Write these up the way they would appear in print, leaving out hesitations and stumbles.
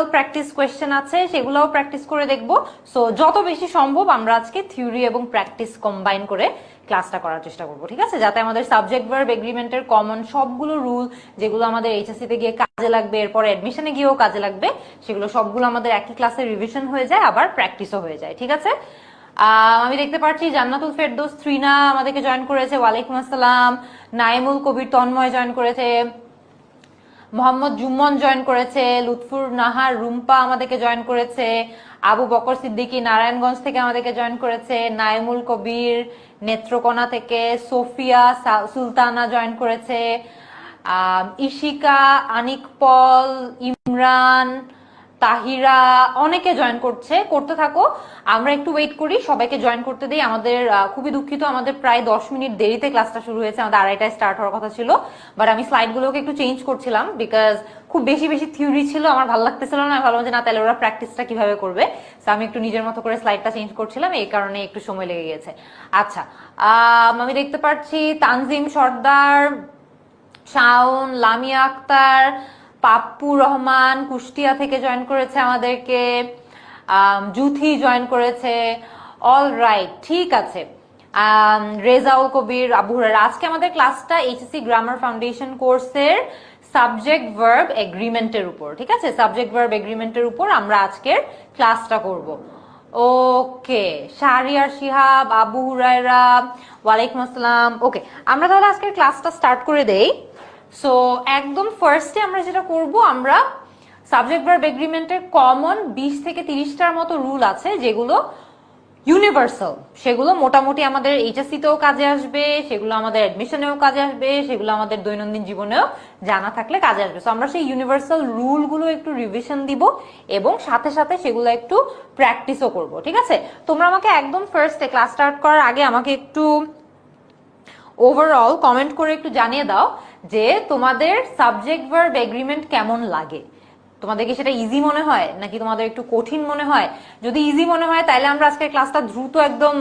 Model practice question আছে, সেগুলোও practice করে দেখবো। সো যত বেশি সম্ভব আমরা আজকে থিওরি এবং প্র্যাকটিস কম্বাইন করে ক্লাসটা করার চেষ্টা করবো, ঠিক আছে, যাতে আমাদের সাবজেক্ট ভার্ব এগ্রিমেন্টের কমন সবগুলো রুল যেগুলো আমাদের এইচএসসি তে গিয়ে কাজে লাগবে, এরপরে অ্যাডমিশনে গিয়েও কাজে লাগবে, সেগুলো সবগুলো আমাদের একই ক্লাসে রিভিশন হয়ে যায়, আবার প্র্যাকটিসও হয়ে যায়, ঠিক আছে। আমি দেখতে পাচ্ছি জান্নাতুল ফেরদৌস ত্রিনা আমাদেরকে জয়েন করেছে, ওয়ালাইকুম আসসালাম। নাইমুল কবির তন্ময় জয়েন করেছে, মোহাম্মদ জুম্মন জয়েন করেছে, লুৎফুর নাহার রুম্পা আমাদেরকে জয়েন করেছে, আবু বকর সিদ্দিকী নারায়ণগঞ্জ থেকে আমাদেরকে জয়েন করেছে, নাইমুল কবির নেত্রকোনা থেকে, সোফিয়া সুলতানা জয়েন করেছে, ইশিকা, আনিক পল, ইমরান, তাহিরা, অনেকে জয়েন করতে থাকো। আমরা একটু ওয়েট করি, সবাইকে জয়েন করতে দিই। আমাদের খুবই দুঃখিত, আমাদের প্রায় 10 মিনিট দেরিতে ক্লাসটা শুরু হয়েছে, আমাদের 2:30টায় স্টার্ট হওয়ার কথা ছিল, বাট আমি স্লাইডগুলোকে একটু চেঞ্জ করছিলাম বিকজ খুব বেশি বেশি থিওরি ছিল, আমার ভালো লাগতেছিল না। আমি ভাবলাম যে না, তাহলে ওরা প্র্যাকটিসটা কিভাবে করবে, তো আমি একটু নিজের মতো করে স্লাইডটা চেঞ্জ করছিলাম, এই কারণে একটু সময় লেগে গেছে। আচ্ছা, আমি দেখতে পাচ্ছি তানজিম সর্দার, শাওন, লামিয়া আক্তার, পাপ্পু রহমান কুষ্টিয়া থেকে জয়েন করেছে আমাদেরকে, জুথি জয়েন করেছে। অল রাইট, ঠিক আছে। রেজাউল কবির, আবু হুরায়রা। আজকে আমাদের ক্লাসটা এইচএসসি গ্রামার ফাউন্ডেশন কোর্সের সাবজেক্ট ভার্ব এগ্রিমেন্টের উপর, ঠিক আছে, সাবজেক্ট ভার্ব এগ্রিমেন্টের উপর আমরা আজকের ক্লাসটা করব। ওকে, শাহরিয়ার শিহাব, আবু হুরায়রা, ওয়ালাইকুম আসসালাম। ওকে, আমরা তাহলে আজকের ক্লাসটা স্টার্ট করে দেই। সো একদম ফার্স্টে আমরা যেটা করব, আমরা সাবজেক্ট ভার্ব এগ্রিমেন্টের কমন 20 থেকে 30টার মতো রুল আছে যেগুলো ইউনিভার্সাল, সেগুলো মোটামুটি আমাদের এইচএসসি তেও কাজে আসবে, সেগুলো আমাদের অ্যাডমিশনেও কাজে আসবে, সেগুলো আমাদের দৈনন্দিন জীবনেও জানা থাকলে কাজে আসবে। সো আমরা সেই ইউনিভার্সাল রুলগুলো একটু রিভিশন দিব এবং সাথে সাথে সেগুলো একটু প্র্যাকটিসও করব, ঠিক আছে। তোমরা আমাকে একদম ফার্স্টে ক্লাস স্টার্ট করার আগে আমাকে একটু ওভারঅল কমেন্ট করে একটু জানিয়ে দাও যে তোমাদের সাবজেক্ট ভার্ব এগ্রিমেন্ট কেমন লাগে। তোমাদের কি সেটা ইজি মনে হয় নাকি তোমাদের একটু কঠিন মনে হয়? যদি ইজি মনে হয় তাহলে আমরা আজকে ক্লাসটা দ্রুত একদম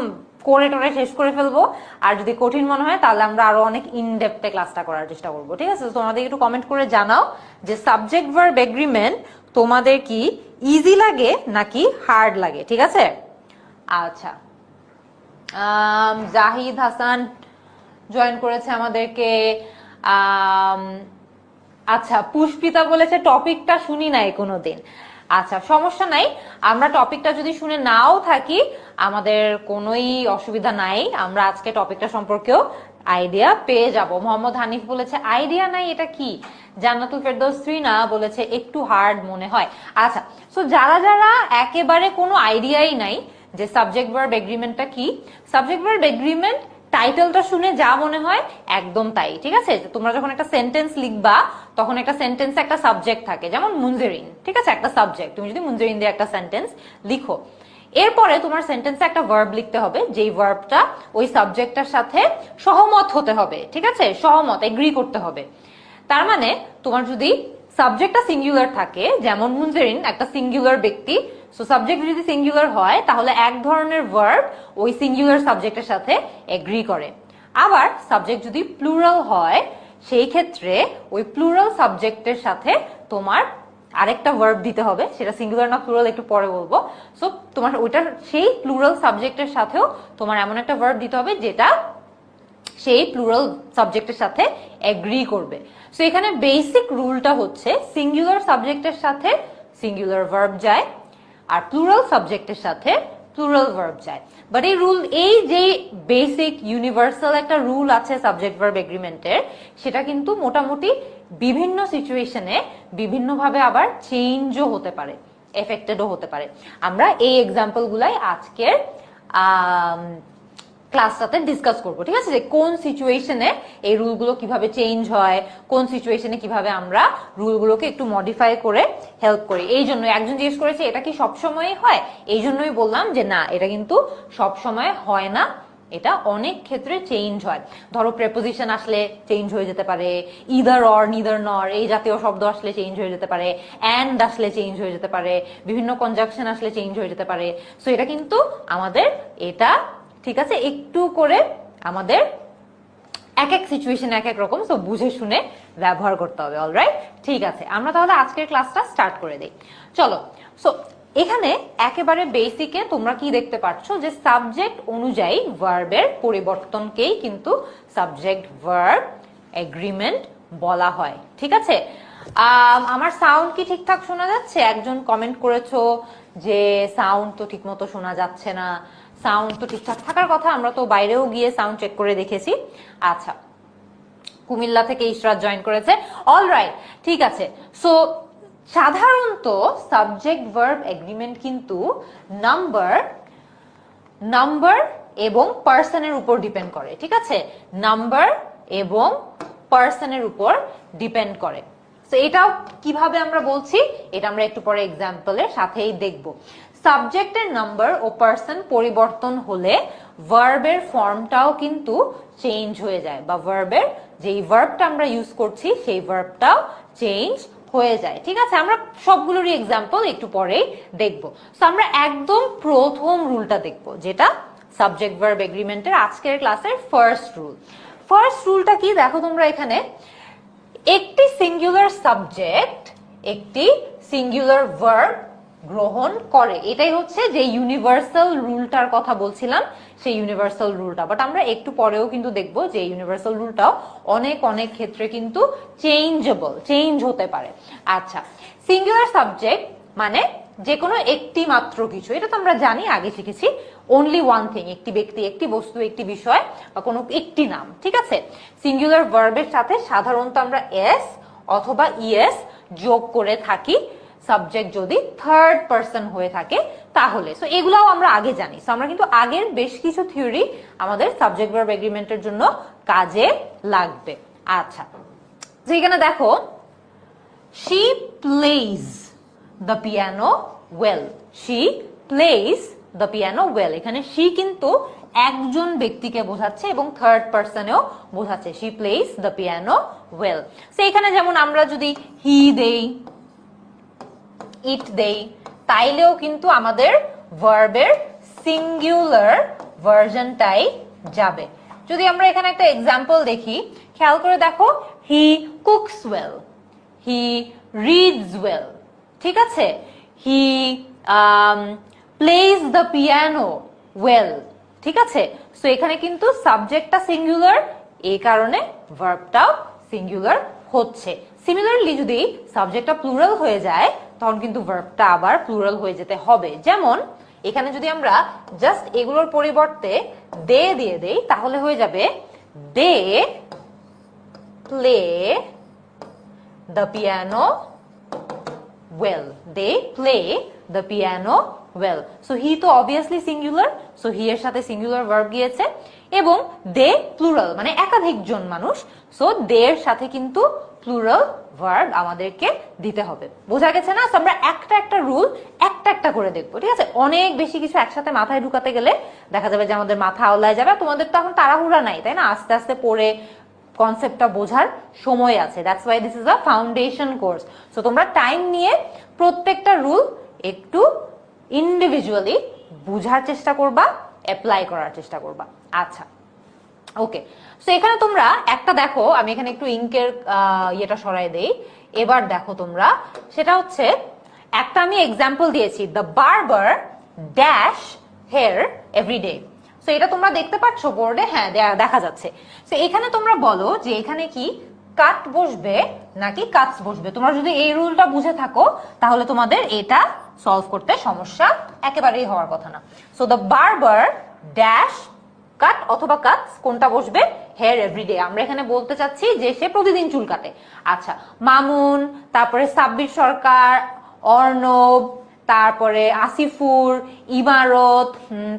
করে টোরে শেষ করে ফেলবো, আর যদি কঠিন মনে হয় তাহলে আমরা আরো অনেক ইনডেপথে ক্লাসটা করার চেষ্টা করবো, ঠিক আছে। তোমাদের একটু কমেন্ট করে জানাও যে সাবজেক্ট ভার্ব এগ্রিমেন্ট তোমাদের কি ইজি লাগে নাকি হার্ড লাগে, ঠিক আছে। আচ্ছা, জাহিদ হাসান জয়েন করেছে আমাদেরকে। আচ্ছা, পুষ্পিতা বলেছে টপিকটা শুনি নাই কোনোদিন। আচ্ছা, সমস্যা নাই, আমরা টপিকটা যদি শুনে নাও থাকি আমাদের কোনোই অসুবিধা নাই, আমরা আজকে টপিকটা সম্পর্কেও আইডিয়া পেয়ে যাব। মোহাম্মদ হানিফ বলেছে আইডিয়া নাই, এটা কি? জান্নাতুল ফেরদৌস ত্রিনা বলেছে একটু হার্ড মনে হয়। আচ্ছা, সো যারা যারা একেবারে কোনো আইডিয়াই নাই যে সাবজেক্ট ভার্ব এগ্রিমেন্টটা কি, সাবজেক্ট ভার্ব এগ্রিমেন্ট টাইটেলটা শুনে যা মনে হয় একদম তাই, ঠিক আছে। তোমরা যখন একটা সেন্টেন্স লিখবা তখন একটা সেন্টেন্সে একটা সাবজেক্ট থাকে, যেমন মুনজেরিন, ঠিক আছে, একটা সাবজেক্ট। তুমি যদি মুনজেরিন দিয়ে একটা সেন্টেন্স লিখো, এরপরে তোমার সেন্টেন্সে একটা ভার্ব লিখতে হবে, যেই ভার্বটা ওই সাবজেক্টটার সাথে সহমত হতে হবে, ঠিক আছে, সহমত, এগ্রি করতে হবে। তার মানে তোমার যদি সাবজেক্টটা সিঙ্গুলার থাকে, যেমন মুনজেরিন একটা সিঙ্গুলার ব্যক্তি, সো সাবজেক্ট যদি সিঙ্গুলার হয় তাহলে এক ধরনের ভার্ব ওই সিঙ্গুলার সাবজেক্টের সাথে এগ্রি করে। আবার সাবজেক্ট যদি প্লুরাল হয় সেই ক্ষেত্রে ওই প্লুরাল সাবজেক্টের সাথে তোমার আরেকটা ভার্ব দিতে হবে, সেটা সিঙ্গুলার না প্লুরাল একটু পরে বলবো। সো তোমার ওইটার সেই প্লুরাল সাবজেক্টের সাথেও তোমার এমন একটা ভার্ব দিতে হবে যেটা সেই প্লুরাল সাবজেক্টের সাথে এগ্রি করবে। সো এখানে বেসিক রুলটা হচ্ছে সিঙ্গুলার সাবজেক্টের সাথে সিঙ্গুলার ভার্ব যায় আর প্লুরাল সাবজেক্টের সাথে প্লুরাল ভার্ব যায়। বাট এই যে বেসিক ইউনিভার্সাল একটা রুল আছে সাবজেক্ট ভার্ব এগ্রিমেন্টের, সেটা কিন্তু মোটামুটি বিভিন্ন সিচুয়েশনে বিভিন্নভাবে আবার চেঞ্জও হতে পারে, এফেক্টেডও হতে পারে। আমরা এই এক্সাম্পল গুলাই আজকের ক্লাসটাতে ডিসকাস করবো, ঠিক আছে, যে কোন সিচুয়েশনে এই রুলগুলো কিভাবে চেঞ্জ হয়, কোন সিচুয়েশনে কিভাবে আমরা রুলগুলোকে একটু মডিফাই করে হেল্প করি। এই জন্য একজন জিজ্ঞেস করেছে এটা কি সবসময় হয়, এই জন্যই বললাম যে না, এটা কিন্তু সবসময় হয় না, এটা অনেক ক্ষেত্রে চেঞ্জ হয়। ধরো প্রেপোজিশন আসলে চেঞ্জ হয়ে যেতে পারে, ইদার অর, নিদার নর এই জাতীয় শব্দ আসলে চেঞ্জ হয়ে যেতে পারে, অ্যান্ড আসলে চেঞ্জ হয়ে যেতে পারে, বিভিন্ন কনজাংশন আসলে চেঞ্জ হয়ে যেতে পারে। সো এটা কিন্তু আমাদের এটা, ঠিক আছে, একটু করে আমাদের এক এক সিচুয়েশন এক এক রকম, সো বুঝে শুনে ব্যবহার করতে হবে। অলরাইট, ঠিক আছে, আমরা তাহলে আজকের ক্লাসটা স্টার্ট করে দিই। চলো, সো এখানে একেবারে বেসিকে তোমরা কি দেখতে পাচ্ছ যে সাবজেক্ট অনুযায়ী ভার্বের পরিবর্তনকেই কিন্তু সাবজেক্ট ভার্ব এগ্রিমেন্ট বলা হয়। ঠিক আছে, আমার সাউন্ড কি ঠিকঠাক শোনা যাচ্ছে? একজন কমেন্ট করেছো যে সাউন্ড তো ঠিক মতো শোনা যাচ্ছে না। সাউন্ড তো ঠিকঠাক থাকার কথা, আমরা তো বাইরেও গিয়ে সাউন্ড চেক করে দেখেছি। আচ্ছা, কুমিল্লা থেকে ইশরাত জয়েন করেছে। অলরাইট, ঠিক আছে। সো সাধারণত সাবজেক্ট ভার্ব এগ্রিমেন্ট কিন্তু নাম্বার এবং পার্সনের উপর ডিপেন্ড করে। ঠিক আছে, নাম্বার এবং পার্সনের উপর ডিপেন্ড করে। তো এটাও কিভাবে আমরা বলছি, এটা আমরা একটু পরে এক্সাম্পলের সাথেই দেখব। সাবজেক্টের নাম্বার ও পার্সন পরিবর্তন হলে ভার্বের ফর্মটাও কিন্তু চেঞ্জ হয়ে যায়, বা ভার্বের যেই ভার্বটা আমরা ইউজ করছি সেই ভার্বটাও চেঞ্জ হয়ে যায়। ঠিক আছে, আমরা সবগুলোরই এক্সাম্পল একটু পরেই দেখব। তো আমরা একদম প্রথম রুলটা দেখব, যেটা সাবজেক্ট ভার্ব এগ্রিমেন্টের আজকের ক্লাসের ফার্স্ট রুল। ফার্স্ট রুলটা কি দেখো তোমরা এখানে, একটি সিঙ্গুলার সাবজেক্ট একটি সিঙ্গুলার ভার্ব গ্রহণ করে। এটাই হচ্ছে যে ইউনিভার্সাল রুলটার কথা বলছিলাম, সেই ইউনিভার্সাল রুলটা। বাট আমরা একটু পরেও কিন্তু দেখবো যে ইউনিভার্সাল রুলটাও অনেক অনেক ক্ষেত্রে কিন্তু চেঞ্জ হতে পারে। আচ্ছা, সিঙ্গুলার সাবজেক্ট মানে যে কোনো একটি মাত্র কিছু, এটা তো আমরা জানি, আগে শিখেছি। অনলি ওয়ান থিং, একটি ব্যক্তি, একটি বস্তু, একটি বিষয়, বা কোনো একটি নাম। ঠিক আছে, সিঙ্গুলার ভার্বের সাথে সাধারণত আমরা এস অথবা ইএস যোগ করে থাকি, সাবজেক্ট যদি থার্ড পারসন হয়ে থাকে তাহলে। সো এগুলাও আমরা আগে জানি। সো আমরা কিন্তু আগের বেশ কিছু থিওরি আমাদের সাবজেক্ট ভার্ব এগ্রিমেন্টের জন্য কাজে লাগবে। আচ্ছা, তো এখানে দেখো, she plays the piano well, she plays the piano well। এখানে she কিন্তু একজন ব্যক্তিকে বোঝাচ্ছে এবং থার্ড পারসনেও বোঝাচ্ছে, she plays the piano well। So এখানে যেমন আমরা যদি he দেই, ইট দেই, তাইলেও কিন্তু আমাদের ভার্বের সিঙ্গুলার ভার্জনটাই যাবে। যদি আমরা এখানে একটা এক্সাম্পল দেখি, খেয়াল করে দেখো, he cooks well, he reads well. ঠিক আছে, he plays the piano well. ঠিক আছে, সো এখানে কিন্তু সাবজেক্টটা সিঙ্গুলার, এই কারণে ভার্বটাও সিঙ্গুলার হচ্ছে। সিমিলারলি যদি সাবজেক্টটা প্লুরাল হয়ে যায় তখন কিন্তু ভার্বটা আবার প্লুরাল হয়ে যেতে হবে। যেমন এখানে যদি আমরা জাস্ট এগুলোর পরিবর্তে দে দিয়ে দেই তাহলে হয়ে যাবে they play the piano well, they play the piano well. So he তো অবভিয়াসলি সিঙ্গুলার, সো হি এর সাথে সিঙ্গুলার ভার্ব গিয়েছে, এবং দে প্লুরাল মানে একাধিক জন মানুষ, সো দে এর সাথে কিন্তু প্লুরাল ভার্ব আমাদেরকে দিতে হবে। বোঝা গেছে না? আমরা একটা একটা রুল একটা একটা করে দেখবো। ঠিক আছে, অনেক বেশি কিছু একসাথে মাথায় ঢুকাতে গেলে দেখা যাবে যে আমাদের মাথা আওলায় যাবে। তোমাদের তো এখন তাড়াহুড়া নাই, তাই না? আস্তে আস্তে পড়ে কনসেপ্টটা বোঝার সময় আছে। That's why this is a foundation course. So তোমরা টাইম নিয়ে প্রত্যেকটা রুল একটু ইন্ডিভিজুয়ালি বুঝার চেষ্টা করবা, অ্যাপ্লাই করার চেষ্টা করবা। আচ্ছা, ওকে। সো এখানে তোমরা একটা দেখো, আমি এখানে একটু ইঙ্কের ইয়েটা সরাই দেই। এবার দেখো তোমরা, সেটা হচ্ছে একটা আমি এক্সাম্পল দিয়েছি, the barber dash hair everyday. সো এটা তোমরা দেখতে পাচ্ছ বোর্ডে? হ্যাঁ, দেখা যাচ্ছে। সো এখানে তোমরা বলো যে এখানে কি কাট বসবে নাকি কাটস বসবে। তোমরা যদি এই রুলটা বুঝে থাকো তাহলে তোমাদের এটা সলভ করতে সমস্যা একেবারেই হওয়ার কথা না। So the barber dash cut অথবা কাটস, কোনটা বসবে? Hair everyday. আমরা এখানে বলতে চাচ্ছি যে সে প্রতিদিন চুল কাটে। আচ্ছা, মামুন, তারপরে সাব্বির সরকার, অর্ণব, তারপরে আসিফুর, ইমারত,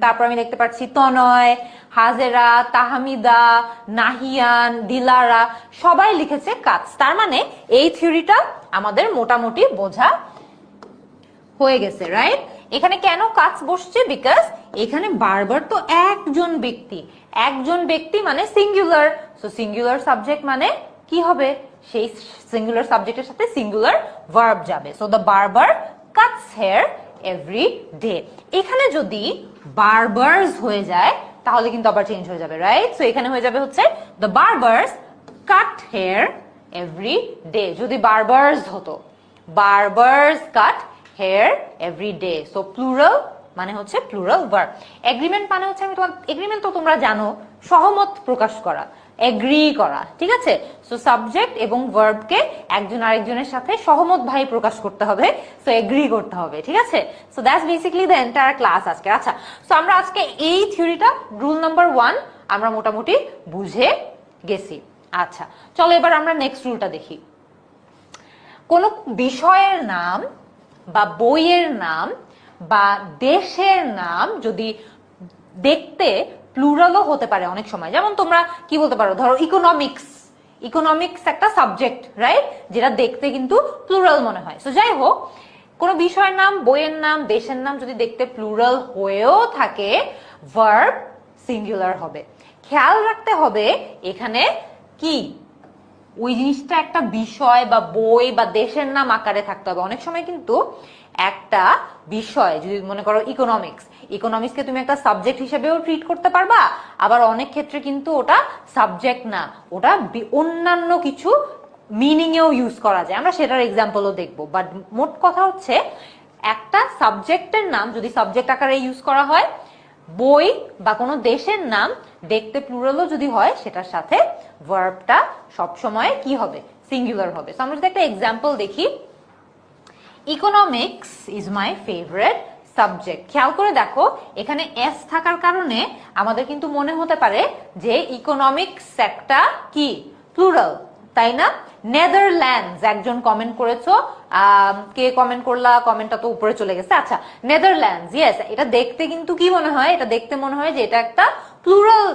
তারপর আমি দেখতে পাচ্ছি তনয়, হাজেরা, তাহমিদা, নাহিয়ান, দিলারা, সবাই লিখেছে কাটস। তার মানে এই থিওরিটা আমাদের মোটামুটি বোঝা হয়ে গেছে, রাইট? এখানে কেন কাটস বসছে? বিকজ এখানে বারবার তো একজন ব্যক্তি মানে সিঙ্গুলার। সো সিঙ্গুলার সাবজেক্ট মানে কি হবে? সেই সিঙ্গুলার সাবজেক্টের সাথে সিঙ্গুলার ভার্ব যাবে। So the barber cuts hair every day. এখানে যদি বারবারস হয়ে যায় তাহলে কিন্তু আবার চেঞ্জ হয়ে যাবে, রাইট? সো এখানে হয়ে যাবে হচ্ছে the barbers cut hair every day. যদি বারবার্স হতো, barbers cut hair every day, so plural মানে হচ্ছে প্লুরাল ভার্ব। এগ্রিমেন্ট মানে হচ্ছে, আমি তোমার এগ্রিমেন্ট তো তোমরা জানো, সহমত প্রকাশ করা, এগ্রি করা, ঠিক আছে? সো সাবজেক্ট এবং ভার্বকে একজন আরেকজনের সাথে সহমত ভাই প্রকাশ করতে হবে, সো এগ্রি করতে হবে, ঠিক আছে? So that's basically the entire class আজকে। আচ্ছা, সো আমরা আজকে এই থিওরিটা, রুল নাম্বার 1 আমরা মোটামুটি বুঝে গেছি। আচ্ছা, চলো এবার আমরা নেক্সট রুলটা দেখি। কোন বিষয়ের নাম বা বইয়ের নাম বা দেশের নাম যদি দেখতে প্লুরালও হতে পারে অনেক সময়, যেমন তোমরা কি বলতে পারো, ধরো ইকোনমিক্স, ইকোনমিক্স একটা সাবজেক্ট, রাইট, যেটা দেখতে কিন্তু প্লুরাল মনে হয়। সো যাই হোক, কোন বিষয়ের নাম, বইয়ের নাম, দেশের নাম যদি দেখতে প্লুরাল হয়েও থাকে, ভার্ব সিঙ্গুলার হবে। খেয়াল রাখতে হবে এখানে কি, ওই জিনিসটা একটা বিষয় বা বই বা দেশের নাম আকারে থাকতে হবে। অনেক সময় কিন্তু একটা বিষয়, যদি মনে করো ইকোনমিক্স, ইকোনমিক্সকে তুমি একটা সাবজেক্ট হিসেবেও ট্রিট করতে পারবা, আবার অনেক ক্ষেত্রে কিন্তু ওটা সাবজেক্ট না, ওটা অন্যান্য কিছু মিনিং এও ইউজ করা যায়, আমরা সেটার এক্সাম্পলও দেখবো। বাট মোট কথা হচ্ছে, একটা সাবজেক্টের নাম যদি সাবজেক্ট আকারে ইউজ করা হয়, বই বা কোনো দেশের নাম দেখতে প্লুরালও যদি হয়, সেটার সাথে ভার্বটা সবসময় কি হবে, সিঙ্গুলার হবে। সো আমরা যদি একটা এক্সাম্পল দেখি, economics is my favourite subject. খেয়াল করে দেখো, এখানে এস থাকার কারণে আমাদের কিন্তু মনে হতে পারে যে ইকোনমিক্স একটা কি, প্লুরাল, তাই না? নেদারল্যান্ডস একজন কমেন্ট করেছো, কে কমেন্ট করলা, কমেন্টটা তো উপরে চলে গেছে। আচ্ছা, নেদারল্যান্ডস, ইয়েস, এটা দেখতে কিন্তু কি মনে হয়, এটা দেখতে মনে হয় যে এটা একটা প্লুরাল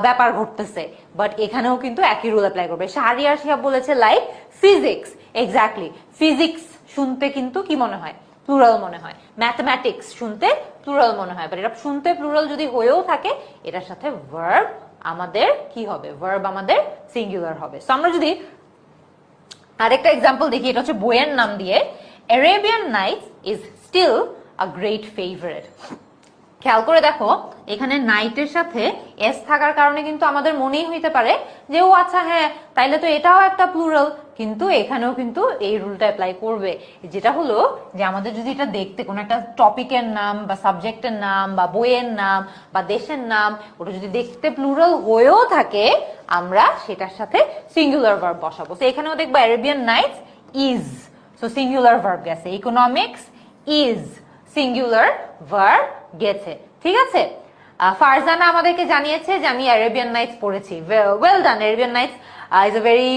ব্যাপার ঘটতেছে, বাট এখানেও কিন্তু একই রুল অ্যাপ্লাই করবে। শাহরিয়ার শিহাব বলেছে লাইক ফিজিক্স, এক্স্যাক্টলি, ফিজিক্স শুনতে কিন্তু কি মনে হয়, প্লুরাল মনে হয়। ম্যাথমেটিক্স শুনতে প্লুরাল মনে হয়, বাট এটা শুনতে প্লুরাল যদি হয়েও থাকে, এটার সাথে ভার্ব আমাদের কি হবে, ভার্ব আমাদের সিঙ্গুলার হবে। সো আমরা যদি আরেকটা এক্সাম্পল দেখি, এটা হচ্ছে বইয়ের নাম দিয়ে, Arabian Nights is still a great favourite. খেয়াল করে দেখো, এখানে নাইটের সাথে এস থাকার কারণে কিন্তু আমাদের মনেই হইতে পারে যে ও আচ্ছা হ্যাঁ, তাইলে তো এটাও একটা প্লুরাল, কিন্তু এখানেও কিন্তু এই রুলটা অ্যাপ্লাই করবে, যেটা হলো যে আমাদের যদি এটা দেখতে কোনো একটা টপিকের নাম বা সাবজেক্টের নাম বা বইয়ের নাম বা দেশের নাম, ওটা যদি দেখতে প্লুরাল হয়েও থাকে, আমরা সেটার সাথে সিঙ্গুলার ভার্ব বসাবো। তো এখানেও দেখবা Arabian Nights is, so singular verb গেছে, ইকোনমিক্স ইজ, সিঙ্গুলার ভার্ব গেছে, ঠিক আছে? ফারজানা আমাদেরকে জানিয়েছে যে আমি অ্যারেবিয়ান নাইটস পড়েছি, well done. Arabian Nights is a very,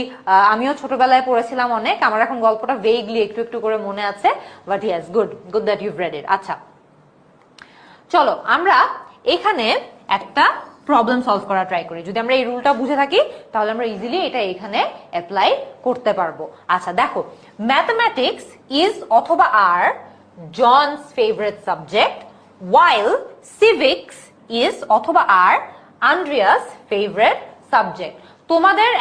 আমিও ছোটবেলায় পড়েছিলাম অনেক, আমার এখন গল্পটা ভেগলি একটু একটু করে মনে আছে, but yes, good good that ইউভ red ইট। আচ্ছা, চলো আমরা এখানে একটা প্রবলেম সলভ করা ট্রাই করি। যদি আমরা এই রুলটা বুঝে থাকি, তাহলে আমরা ইজিলি এটা এখানে অ্যাপ্লাই করতে পারবো। আচ্ছা দেখো, ম্যাথমেটিক্স ইজ অথবা are John's favourite subject, while civics is অথবা আর আন্দ্রিয়াস ফেভারিট সাবজেক্ট। তোমাদের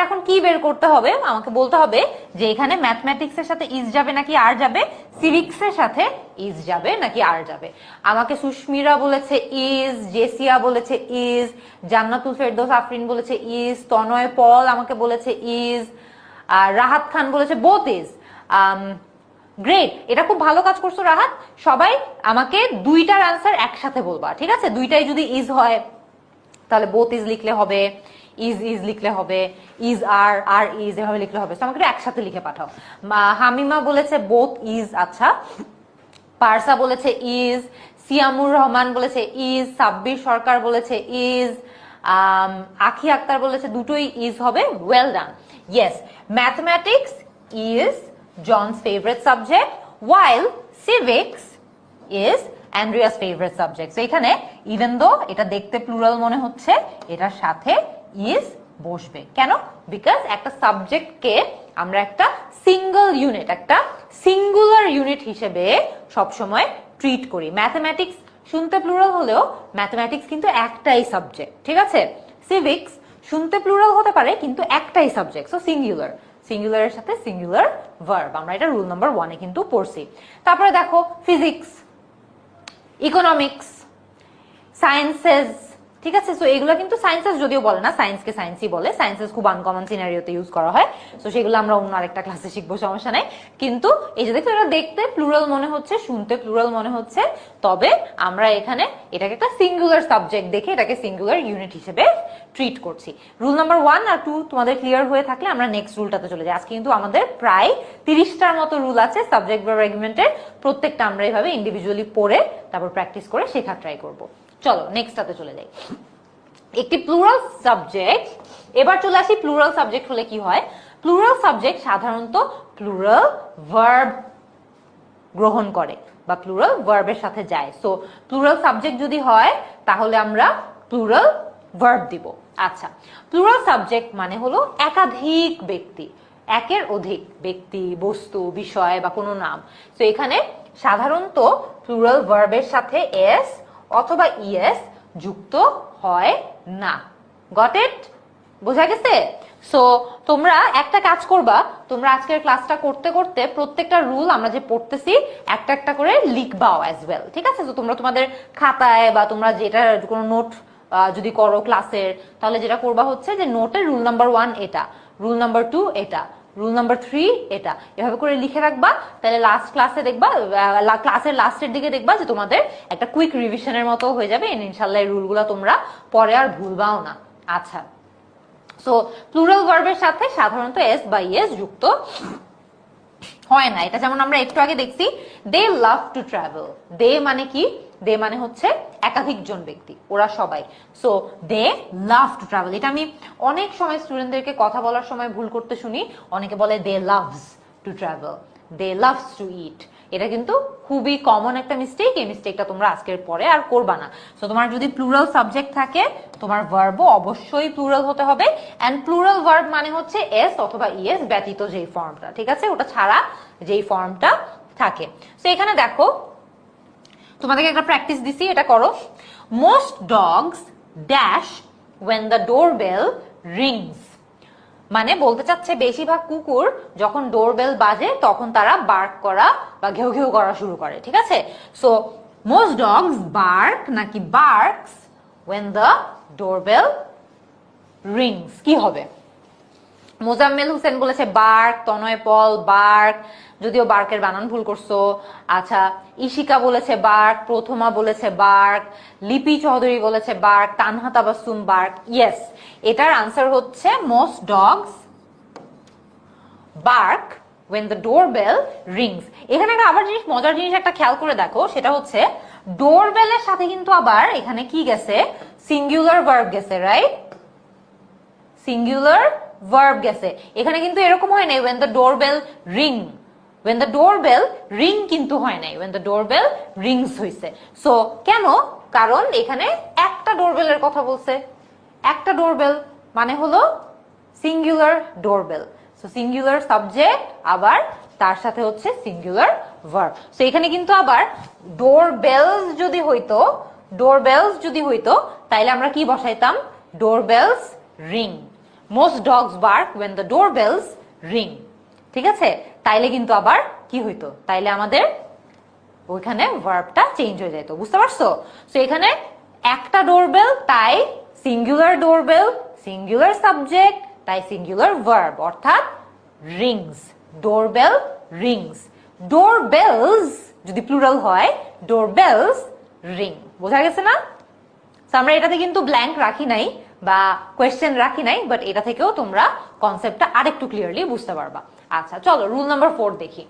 এখন কি বের করতে হবে, আমাকে বলতে হবে যে এখানে ম্যাথমেটিক্স এর সাথে ইজ যাবে নাকি আর যাবে, সিভিক্স এর সাথে ইজ যাবে নাকি আর যাবে। আমাকে সুস্মিরা বলেছে ইজ, জেসিয়া বলেছে ইজ, জান্নাতুল ফেরদৌস আফরিন বলেছে ইজ, তনয় পল আমাকে বলেছে ইজ, আর রাহাত খান বলেছে বোথ ইজ। গ্রেট, এটা খুব ভালো কাজ করছো রাহাত। সবাই আমাকে দুইটার আনসার একসাথে বলবা, ঠিক আছে? দুইটাই যদি ইজ হয় তাহলে বোথ ইজ লিখলে হবে, ইজ ইজ লিখলে হবে, ইজ আর আর ইজ এভাবে লিখলে হবে। তো আমাকে একসাথে লিখে পাঠাও। হামিমা বলেছে বোথ ইজ, আচ্ছা। পারসা বলেছে ইজ, সিয়ামুর রহমান বলেছে ইজ, সাব্বির সরকার বলেছে ইজ, আখি আক্তার বলেছে দুটোই ইজ হবে, well done. Yes, mathematics is John's favorite subject, while civics is Andrea's favorite subject. So এখানে even though এটা দেখতে প্লুরাল মনে হচ্ছে, এটার সাথে is বসবে। কেন? বিকজ একটা সাবজেক্টকে আমরা একটা সিঙ্গল ইউনিট, একটা সিঙ্গুলার ইউনিট হিসেবে সবসময় ট্রিট করি। ম্যাথমেটিক্স শুনতে প্লুরাল হলেও ম্যাথমেটিক্স কিন্তু একটাই সাবজেক্ট, ঠিক আছে? সিভিক্স শুনতে প্লুরাল হতে পারে কিন্তু একটাই সাবজেক্ট, সো সিঙ্গুলার। সিঙ্গুলারের সাথে সিঙ্গুলার ভার্ব, আমরা এটা রুল নাম্বার 1 এ কিন্তু পড়ছি। তারপরে দেখো ফিজিক্স, ইকোনমিক্স, সায়েন্সেস, ঠিক আছে। সো এগুলো কিন্তু সায়েন্সেস যদিও বলে না, সায়েন্সকে সায়েন্সই বলে, সায়েন্সেস খুব আনকমন সিনারিওতে ইউজ করা হয়। সো সেগুলো আমরা অন্য আরেকটা ক্লাসে শিখবো, সমস্যা নাই। কিন্তু এই যে দেখো, এটা দেখতে প্লুরাল মনে হচ্ছে, শুনতে প্লুরাল মনে হচ্ছে, তবে আমরা এখানে এটাকে একটা সিঙ্গুলার সাবজেক্ট দেখে এটাকে সিঙ্গুলার ইউনিট হিসেবে ট্রিট করছি। রুল নাম্বার 1 আর 2 তোমাদের ক্লিয়ার হয়ে থাকলে আমরা নেক্সট রুলটাতে চলে যাই। আজকে কিন্তু আমাদের প্রায় 30টার মতো রুল আছে সাবজেক্ট ভার্ব এগ্রিমেন্টের, প্রত্যেকটা আমরা এইভাবে ইন্ডিভিজুয়ালি পড়ে তারপর প্র্যাকটিস করে শেখার ট্রাই করবো। চলো নেক্সটটাতে চলে যাই। একটি প্লুরাল সাবজেক্ট, এবার চলে আসি প্লুরাল সাবজেক্ট হলে কি হয়। প্লুরাল সাবজেক্ট সাধারণত প্লুরাল ভার্ব গ্রহণ করে বা প্লুরাল ভার্বের সাথে যায়। সো প্লুরাল সাবজেক্ট যদি হয় তাহলে আমরা প্লুরাল ভার্ব দিব। আচ্ছা, প্লুরাল সাবজেক্ট মানে হলো একাধিক ব্যক্তি, একের অধিক ব্যক্তি, বস্তু, বিষয় বা কোনো নাম। তো এখানে সাধারণত প্লুরাল ভার্বের সাথে এস অথবা ইএস যুক্ত হয় না। Got it? বোঝা গেছে? সো তোমরা একটা কাজ করবা, তোমরা আজকের ক্লাসটা করতে করতে প্রত্যেকটা রুল আমরা যে পড়তেছি একটা একটা করে লিখবাও অ্যাজ ওয়েল, ঠিক আছে? তো তোমরা তোমাদের খাতায় বা তোমরা যেটা কোনো নোট যদি করো ক্লাসের, তাহলে যেটা করবা হচ্ছে যে নোটের রুল নাম্বার 1 এটা, রুল নাম্বার 2 এটা, রুল নাম্বার 3 এটা, এভাবে করে লিখে রাখবা। তাহলে লাস্ট ক্লাসে দেখবা, ক্লাসের লাস্টের দিকে দেখবা যে তোমাদের একটা কুইক রিভিশনের মতো হয়ে যাবে। ইনশাল্লাহ এই রুলগুলো তোমরা পরে আর ভুলবাও না। আচ্ছা, সো প্লুরাল ভার্বের সাথে সাধারণত এস বা ইএস যুক্ত হয় না। এটা যেমন আমরা একটু আগে দেখছি, দে লাভ টু ট্রাভেল। দে মানে কি? দে মানে হচ্ছে একাধিক জন ব্যক্তি, ওরা সবাই। So they love to travel. এটা আমি অনেক সময় স্টুডেন্টদেরকে কথা বলার সময় ভুল করতে শুনি। অনেকে বলে they loves to travel, they loves to eat. এটা কিন্তু খুবই কমন একটা মিস্টেক। এই মিস্টেকটা তোমরা আজকের পরে আর করবা না। সো তোমার যদি প্লুরাল সাবজেক্ট থাকে, তোমার ভার্বও অবশ্যই প্লুরাল হতে হবে। এন্ড প্লুরাল ভার্ব মানে হচ্ছে এস অথবা ইএস ব্যতীত যেই ফর্মটা, ঠিক আছে, ওটা ছাড়া যেই ফর্মটা থাকে। সো এখানে দেখো, তোমাদেরকে একটা প্র্যাকটিস দিছি, এটা করো। Most dogs dash when the doorbell rings। মানে বলতে চাচ্ছে বেশিরভাগ কুকুর যখন ডোরবেল বাজে তখন তারা বার্ক করা বা ঘেউ ঘেউ করা শুরু করে, ঠিক আছে? সো মোস্ট ডগস বার্ক নাকি barks when the doorbell rings, কি হবে? মোজাম্মেল হোসেন বলেছে বার্ক, তনয় পল বার্ক, যদিও বার্কের বানান ভুল করছো। আচ্ছা, ইশিকা বলেছে বার্ক, প্রথমা বলেছে বার্ক, লিপি চৌধুরী বলেছে bark, Tanha Tabassum bark. Yes, এটার আনসার হচ্ছে most dogs bark when the doorbell rings। এখানে একটা আবার জিনিস, মজার জিনিস একটা খেয়াল করে দেখো, সেটা হচ্ছে ডোরবেলের সাথে কিন্তু আবার এখানে কি গেছে? সিঙ্গুলার ভার্ব গেছে, রাইট? সিঙ্গুলার ভার্ব গেছে। এখানে কিন্তু এরকম হয় নাই when the doorbell ring, when the doorbell ring কিন্তু হয় নাই, when the doorbell rings হইছে। সো কেন? কারণ এখানে একটা ডোরবেলের কথা বলছে, একটা ডোরবেল মানে হলো singular doorbell. So singular subject আবার তার সাথে হচ্ছে সিঙ্গুলার ভার্ব। সো এখানে কিন্তু আবার ডোরবেলস যদি হইতো, ডোরবেলস যদি হইতো তাইলে আমরা কি বসাইতাম? Doorbells ring. Most dogs bark when the doorbells ring, ঠিক আছে? তাইলে কিন্তু আবার কি হইতো? তাইলে আমাদের ওইখানে ভার্বটা চেঞ্জ হয়ে যেত, বুঝতে পারছো? সো এখানে একটা ডোরবেল, তাই সিঙ্গুলার ডোরবেল, সিঙ্গুলার সাবজেক্ট, তাই সিঙ্গুলার ভার্ব, অর্থাৎ রিংস, ডোরবেল রিংস। ডোরবেলস যদি প্লুরাল হয়, ডোরবেলস রিং। বোঝা গেছে না? আমরা এটাতে কিন্তু ব্ল্যাঙ্ক রাখি নাই বা কোয়েশ্চেন রাখি নাই, বাট এটা থেকেও তোমরা কনসেপ্টটা আরেকটু ক্লিয়ারলি বুঝতে পারবা। আচ্ছা, চলো রুল নাম্বার 4 দেখি।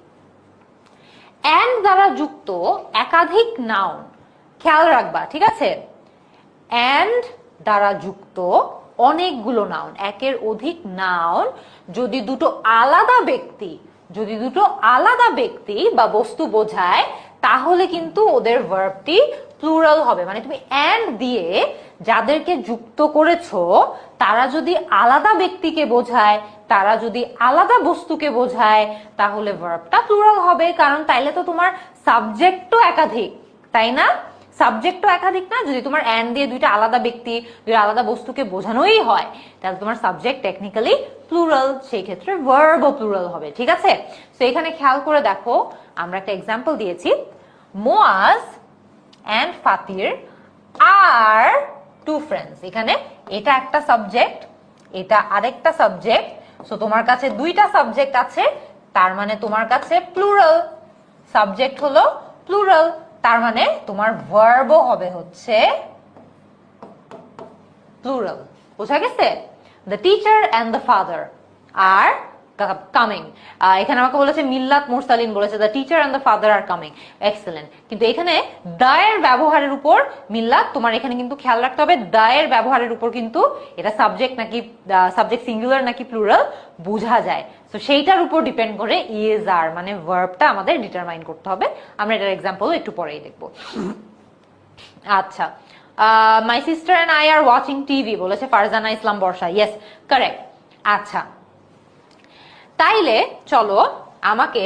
এন্ড দ্বারা যুক্ত একাধিক নাউন, খেয়াল রাখবা, ঠিক আছে? এন্ড দ্বারা যুক্ত অনেকগুলো নাউন, একের অধিক নাউন যদি দুটো আলাদা ব্যক্তি, যদি দুটো আলাদা ব্যক্তি বা বস্তু বোঝায়, তাহলে কিন্তু ওদের ভার্বটি প্লুরাল হবে। মানে তুমি এন্ড দিয়ে যাদেরকে যুক্ত করেছো তারা যদি আলাদা ব্যক্তিকে বোঝায়, তারা যদি আলাদা বস্তুকে বোঝায়, তাহলে ভার্বটা প্লুরাল হবে। কারণ তাইলে তো তোমার সাবজেক্টও একাধিক, তাই না? সাবজেক্টও একাধিক না? যদি তোমার এন্ড দিয়ে দুইটা আলাদা ব্যক্তি, দুইটা আলাদা বস্তুকে বোঝানোই হয়, তাহলে তোমার সাবজেক্ট টেকনিক্যালি প্লুরাল, সেই ক্ষেত্রে ভার্বও প্লুরাল হবে, ঠিক আছে? তো এখানে খেয়াল করে দেখো, আমরা একটা এক্সাম্পল দিয়েছি, Moaz and Fatir are two friends. এখানে এটা একটা সাবজেক্ট, এটা আরেকটা সাবজেক্ট। সো তোমার কাছে দুইটা সাবজেক্ট আছে, তার মানে তোমার কাছে প্লুরাল। সাবজেক্ট হলো প্লুরাল, তার মানে তোমার ভার্বও হবে হচ্ছে প্লুরাল। বোঝা গেছে? The teacher and the father are coming. এখানে আমাকে বলেছে মিল্লাত মুরসালিন বলেছে the teacher and the father are coming. Excellent. কিন্তু এখানে দায়ের ব্যবহারের উপর মিল্লাত তোমার এখানে কিন্তু খেয়াল রাখতে হবে, দায়ের ব্যবহারের উপর কিন্তু এটা সাবজেক্ট নাকি সাবজেক্ট সিঙ্গুলার নাকি প্লুরাল বোঝা যায়। তো সেইটার উপর ডিপেন্ড করে ইজ আর মানে ভার্বটা আমাদের ডিটারমাইন করতে হবে। আমরা এটার এক্সাম্পল একটু পরেই দেখবো। আচ্ছা, my sister and I are watching TV বলেছে ফারজানা ইসলাম বর্ষা। Yes, correct. আচ্ছা, তাইলে চলো আমাকে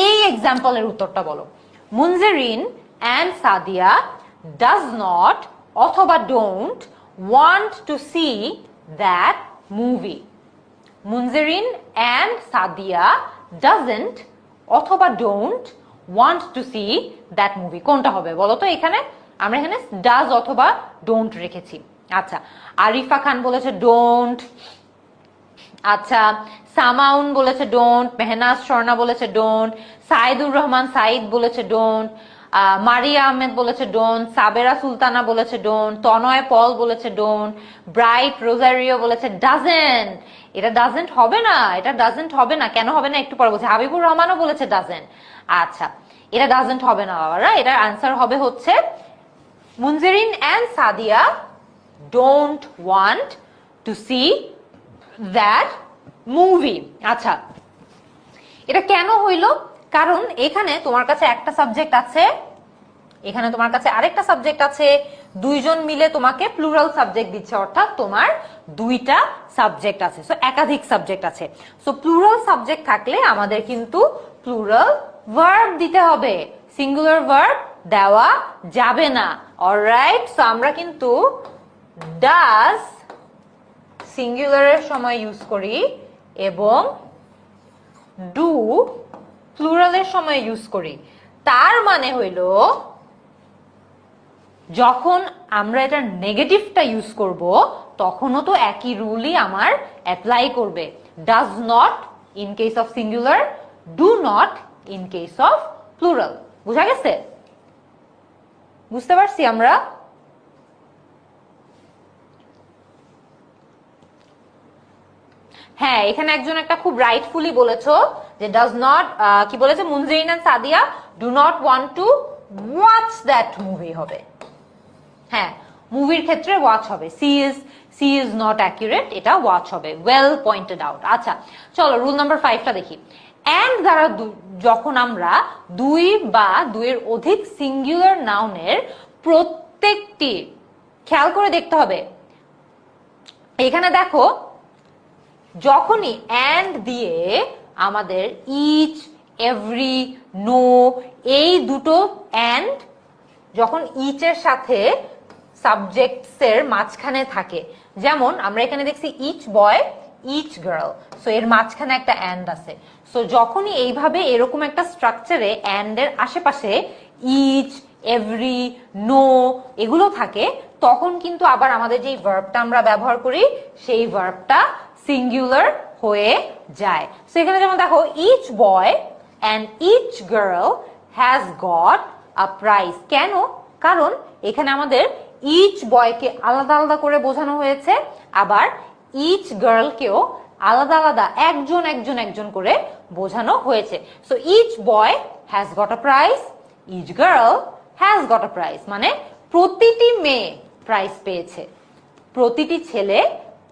এই এক্সাম্পলের উত্তরটা বলো। Munjerin and Sadia does not অথবা don't want to see that movie. Munjerin and Sadia doesn't অথবা don't want to see that movie. কোনটা হবে বলো তো? এখানে আমরা এখানে ডাজ অথবা ডোন্ট রেখেছি। আচ্ছা, আরিফা খান বলেছে ডোন্ট। আচ্ছা, সামাউন বলেছে ডোন্ট। মেহনাজ স্বর্ণা বলেছে ডোন্ট। সাইদুর রহমান সাইদ বলেছে ডোন্ট। মারিয়া আহমেদ বলেছে ডোন্ট। সাবেরা সুলতানা বলেছে ডোন্ট। তনয় পল বলেছে ডোন্ট। ব্রাইট রোজারিও বলেছে ডাজেন্ট। এটা ডাজেন্ট হবে না, এটা ডাজেন্ট হবে না। কেন হবে না একটু পরে বলছে। হাবিবুর রহমানও বলেছে ডাজেন্ট। আচ্ছা, এটা ডাজেন্ট হবে না বাবারা, এটার আনসার হবে হচ্ছে Munzerin and Sadia don't want to see that movie. আচ্ছা, এটা কেন হইল? কারণ এখানে তোমার কাছে একটা সাবজেক্ট আছে, এখানে তোমার কাছে আরেকটা সাবজেক্ট আছে, দুইজন মিলে তোমাকে প্লুরাল সাবজেক্ট দিচ্ছে, অর্থাৎ তোমার দুইটা সাবজেক্ট আছে। সো একাধিক সাবজেক্ট আছে। সো প্লুরাল সাবজেক্ট থাকলে আমাদের কিন্তু প্লুরাল ভার্ব দিতে হবে, সিঙ্গুলার ভার্ব দেওয়া যাবে না। অলরাইট, সো আমরা কিন্তু ডাজ সিঙ্গুলারের সময় ইউজ করি এবং ডু প্লুরালের সময় ইউজ করি। তার মানে হইল যখন আমরা এটার নেগেটিভটা ইউজ করব তখনও তো একই রুলই আমার অ্যাপ্লাই করবে। Does not in case of singular, do not in case of plural. বুঝা গেছে? বুঝতে পারছি আমরা? হ্যাঁ, এখানে একজন একটা খুব রাইটফুলি বলেছো যে ডাজ নট কি বলেছে, Munzerin and Sadia do not want to watch that movie হবে। হ্যাঁ, মুভির ক্ষেত্রে ওয়াচ হবে। সি ইজ নট অ্যাকুরেট, এটা ওয়াচ হবে। Well pointed out. আচ্ছা, চলো রুল নাম্বার 5টা দেখি। এন্ড দ্বারা যখন আমরা দুই বা দুইয়ের অধিক সিঙ্গুলার নাউনের প্রত্যেকটি, খেয়াল করে দেখতে হবে এখানে দেখো, যখনই অ্যান্ড দিয়ে আমাদের ইচ, এভরি, নো এই দুটো অ্যান্ড যখন ইচের সাথে সাবজেক্টসের মাঝখানে থাকে, যেমন আমরা এখানে দেখছি each boy, each girl, so এর মাঝখানে একটা অ্যান্ড আছে। সো যখনই এইভাবে এরকম একটা স্ট্রাকচারে অ্যান্ড এর আশেপাশে ইচ, এভরি, নো এগুলো থাকে, তখন কিন্তু আবার আমাদের যে ভার্বটা আমরা ব্যবহার করি সেই ভার্বটা সিঙ্গুলার হয়ে যায়। সো এখানে যেমন দেখো, each boy and each girl has got a prize. কেন? কারণ এখানে আমাদের ইচ বয়কে আলাদা আলাদা করে বোঝানো হয়েছে, আবার ইচ গার্লকেও আলাদা আলাদা একজন একজন একজন করে বোঝানো হয়েছে। So each boy has got a prize, each girl has got a prize, মানে প্রতিটি মেয়ে প্রাইজ পেয়েছে, প্রতিটি ছেলে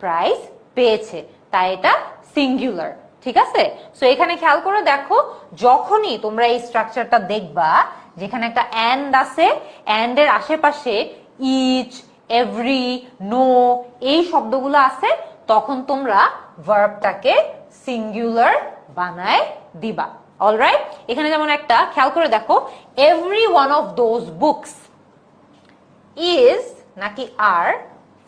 প্রাইজ পেয়েছে, তাই এটা সিঙ্গুলার। ঠিক আছে? সো এখানে খেয়াল করে দেখো, যখনই তোমরা এই স্ট্রাকচারটা দেখবা যেখানে একটা অ্যান্ড আছে, অ্যান্ড এর আশেপাশে ইচ, এভরি, নো এই শব্দগুলো আছে, তখন তোমরা ভার্বটাকে সিঙ্গুলার বানায় দিবা। অলরাইট, এখানে যেমন একটা খেয়াল করে দেখো, every one of those books is নাকি আর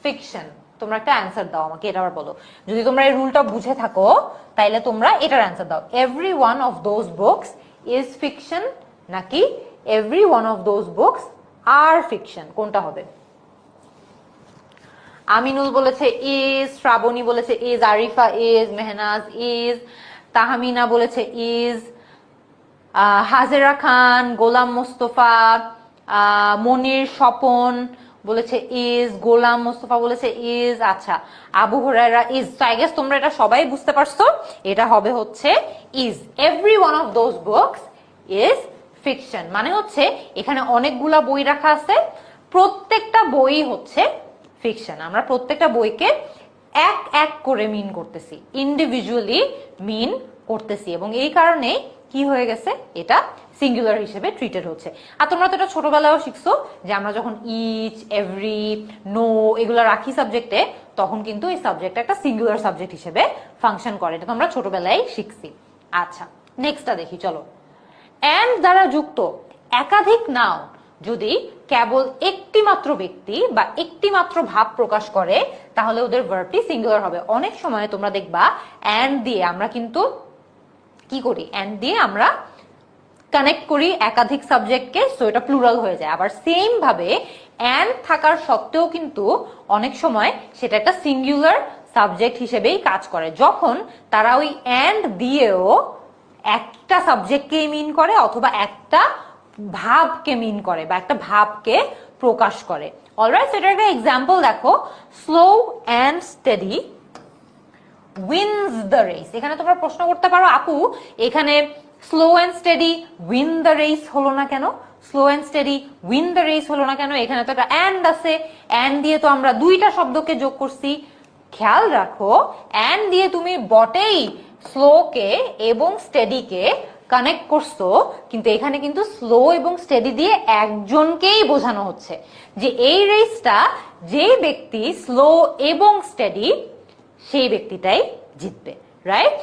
ফিকশন। তোমরা একটা অ্যান্সার দাও আমাকে, এটা আবার বলো। যদি তোমরা এই রুলটা বুঝে থাকো তাইলে তোমরা এটার অ্যান্সার দাও। Every one of those books is fiction নাকি every one of those books are fiction, কোনটা হবে? আমিনুল বলেছে ইজ, শ্রাবণী বলেছে is, Arifa is, Mehnaz is, Tahmina বলেছে ইজ, হাজেরা খান, গোলাম মোস্তফা, মনির স্বপন বলেছে ইজ, গোলাম মোস্তফা বলেছে ইজ। আচ্ছা, আবু হুরায়রা ইজ। তো আই গেস তোমরা এটা সবাই বুঝতে পারছো, এটা হবে হচ্ছে is. Every one of those books is fiction, মানে হচ্ছে এখানে অনেকগুলা বই রাখা আছে, প্রত্যেকটা বই হচ্ছে ফিকশন। আমরা প্রত্যেকটা বইকে এক এক করে মিন করতেছি, ইন্ডিভিজুয়ালি মিন করতেছি, এবং এই কারণে কি হয়ে গেছে, এটা সিঙ্গুলার হিসেবে ট্রিটেড হচ্ছে। আর তোমরা তো এটা ছোটবেলায়ও শিখছো যে আমরা যখন ইচ, এভরি, নো এগুলো রাখি সাবজেক্টে, তখন কিন্তু এই সাবজেক্টটা একটা সিঙ্গুলার সাবজেক্ট হিসেবে ফাংশন করে। এটা তো আমরা ছোটবেলায় শিখছি। আচ্ছা, নেক্সটটা দেখি চলো। এন্ড দ্বারা যুক্ত একাধিক নাউন যদি কেবল একটি মাত্র ব্যক্তি বা একটি মাত্র ভাব প্রকাশ করে, তাহলে ওদের ভার্বটি সিঙ্গুলার হবে। অনেক সময় তোমরা দেখবা এন্ড দিয়ে আমরা কিন্তু কি করি, এন্ড দিয়ে আমরা কানেক্ট করি একাধিক সাবজেক্টকে, সো এটা প্লুরাল হয়ে যায়। আবার সেম ভাবে এন্ড থাকার সত্ত্বেও কিন্তু অনেক সময় সেটা একটা সিঙ্গুলার সাবজেক্ট হিসেবেই কাজ করে, যখন তারা ওই এন্ড দিয়েও একটা সাবজেক্টকেই মিন করে অথবা একটা ভাবকে মিন করে বা একটা ভাবকে প্রকাশ করে। অলরাইট, সেটার একটা এক্সাম্পল দেখো, slow and steady wins the race. এখানে তোমরা প্রশ্ন করতে পারো, আপু এখানে slow and steady win the race হলো না কেন? Slow and steady win the race হলো না কেন? এখানে তো একটা অ্যান্ড আছে, অ্যান্ড দিয়ে তো আমরা দুইটা শব্দকে যোগ করছি। খেয়াল রাখো, অ্যান্ড দিয়ে তুমি বটেই স্লোকে এবং স্টেডিকে কানেক্ট করছো, কিন্তু এখানে কিন্তু স্লো এবং স্টেডি দিয়ে একজনকেই বোঝানো হচ্ছে যে এই রেসটা যে ব্যক্তি স্লো এবং স্টেডি সেই ব্যক্তিটাই জিতবে, রাইট?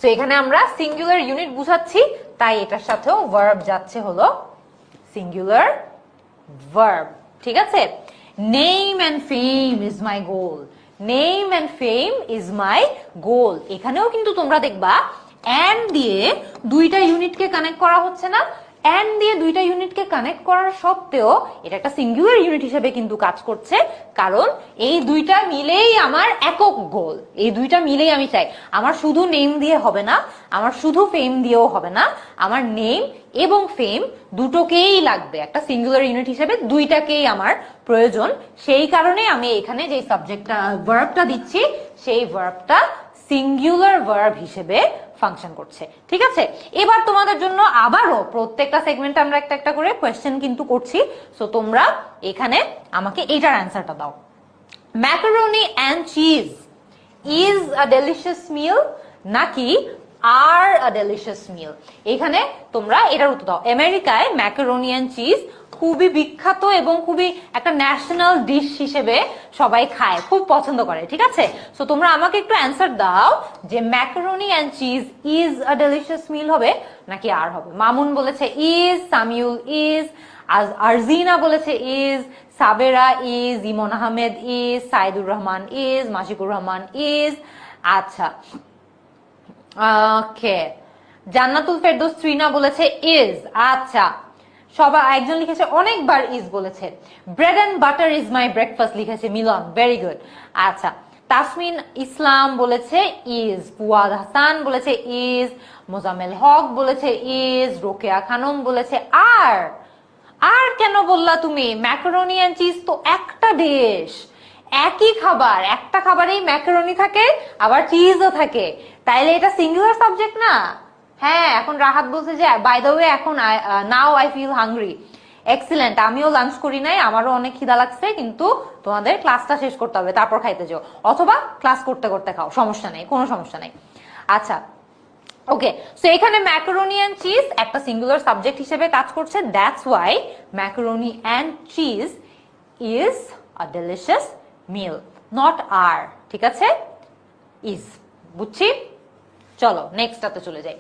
তো এখানে আমরা সিঙ্গুলার ইউনিট বুঝাচ্ছি, তাই এটার সাথেও ভার্ব যাচ্ছে হলো সিঙ্গুলার ভার্ব। ঠিক আছে, name and fame is my goal. Name and fame is my goal. এখানেও কিন্তু তোমরা দেখবা অ্যান্ড দিয়ে দুইটা ইউনিটকে কানেক্ট করা হচ্ছে না। অ্যান্ড দিয়ে দুইটা ইউনিটকে কানেক্ট করার সত্ত্বেও এটা একটা সিঙ্গুলার ইউনিট হিসেবে কিন্তু কাজ করছে, কারণ এই দুইটা মিলেই আমার একক গোল। এই দুইটা মিলেই আমি চাই, আমার শুধু নেম দিয়ে হবে না, আমার শুধু ফেম দিয়েও হবে না, আমার নেম এবং ফেম দুটোকেই লাগবে। একটা সিঙ্গুলার ইউনিট হিসেবে দুইটাকেই আমার প্রয়োজন। সেই কারণে আমি এখানে যে সাবজেক্টটা ভার্বটা দিচ্ছি, সেই ভার্বটা সিঙ্গুলার ভার্ব হিসেবে ফাংশন করছে। ঠিক আছে, এবার তোমাদের জন্য আবারও প্রত্যেকটা সেগমেন্টে আমরা একটা একটা করে কোয়েশ্চেন কিন্তু করছি, সো তোমরা এখানে আমাকে এটার অ্যান্সারটা দাও। Macaroni and cheese is a delicious meal নাকি আর আ ডেলিশিয়াস মিল? এখানে তোমরা এটার উত্তর দাও। আমেরিকায় ম্যাকারনি অ্যান্ড চিজ খুবই বিখ্যাত এবং খুবই একটা ন্যাশনাল ডিশ হিসেবে সবাই খায়, খুব পছন্দ করে। ঠিক আছে, সো তোমরা আমাকে একটু অ্যান্সার দাও যে macaroni and cheese is a delicious meal হবে নাকি আর হবে? মামুন বলেছে ইজ, সামিউল ইজ, আরজিনা বলেছে is, Sabera is, Imon Ahmed is, Saidur Rahman is, Masikur Rahman is. আচ্ছা, ওকে, জান্নাতুল ফেরদৌস ত্রিনা বলেছে ইজ। আচ্ছা, সবাই একজন লিখেছে অনেকবার ইজ বলেছে। Bread and butter is my breakfast লিখেছে মিলন, ভেরি গুড। আচ্ছা, তাসমিন ইসলাম বলেছে ইজ, ফুয়াদ হাসান বলেছে ইজ, মোজামেল হক বলেছে ইজ, রোকেয়া খানম বলেছে আর। আর কেন বললা তুমি? ম্যাকারনি এন্ড চিজ তো একটা ডিশ, একই খাবার, একটা খাবারেই ম্যাকারনি থাকে আবার চিজও থাকে, তাইলে এটা সিঙ্গুলার সাবজেক্ট না? হ্যাঁ, এখন রাহাত বলছে যে বাই দ্য ওয়ে এখন now I feel hungry. Excellent, আমিও লাঞ্চ করি নাই, আমারও অনেক খিদা লাগছে, কিন্তু তোমাদের ক্লাসটা শেষ করতে হবে তারপর খাইতে যাও, অথবা ক্লাস করতে করতে খাও, সমস্যা নেই, কোনো সমস্যা নেই। আচ্ছা, ওকে, সো এখানে ম্যাকারনি এন্ড চিজ একটা সিঙ্গুলার সাবজেক্ট হিসেবে কাজ করছে, that's why macaroni and cheese is a delicious meal, not are. ঠিক আছে, ইজ বুঝছি। চলো নেক্সটটাতে চলে যাই।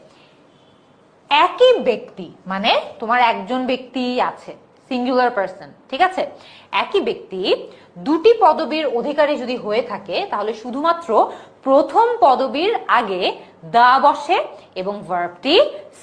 একই ব্যক্তি, মানে তোমার একজন ব্যক্তি আছে, সিঙ্গুলার পার্সন। ঠিক আছে, একই ব্যক্তি দুটি পদবীর অধিকারী যদি হয়ে থাকে, তাহলে শুধুমাত্র প্রথম পদবীর আগে দা বসে এবং ভার্বটি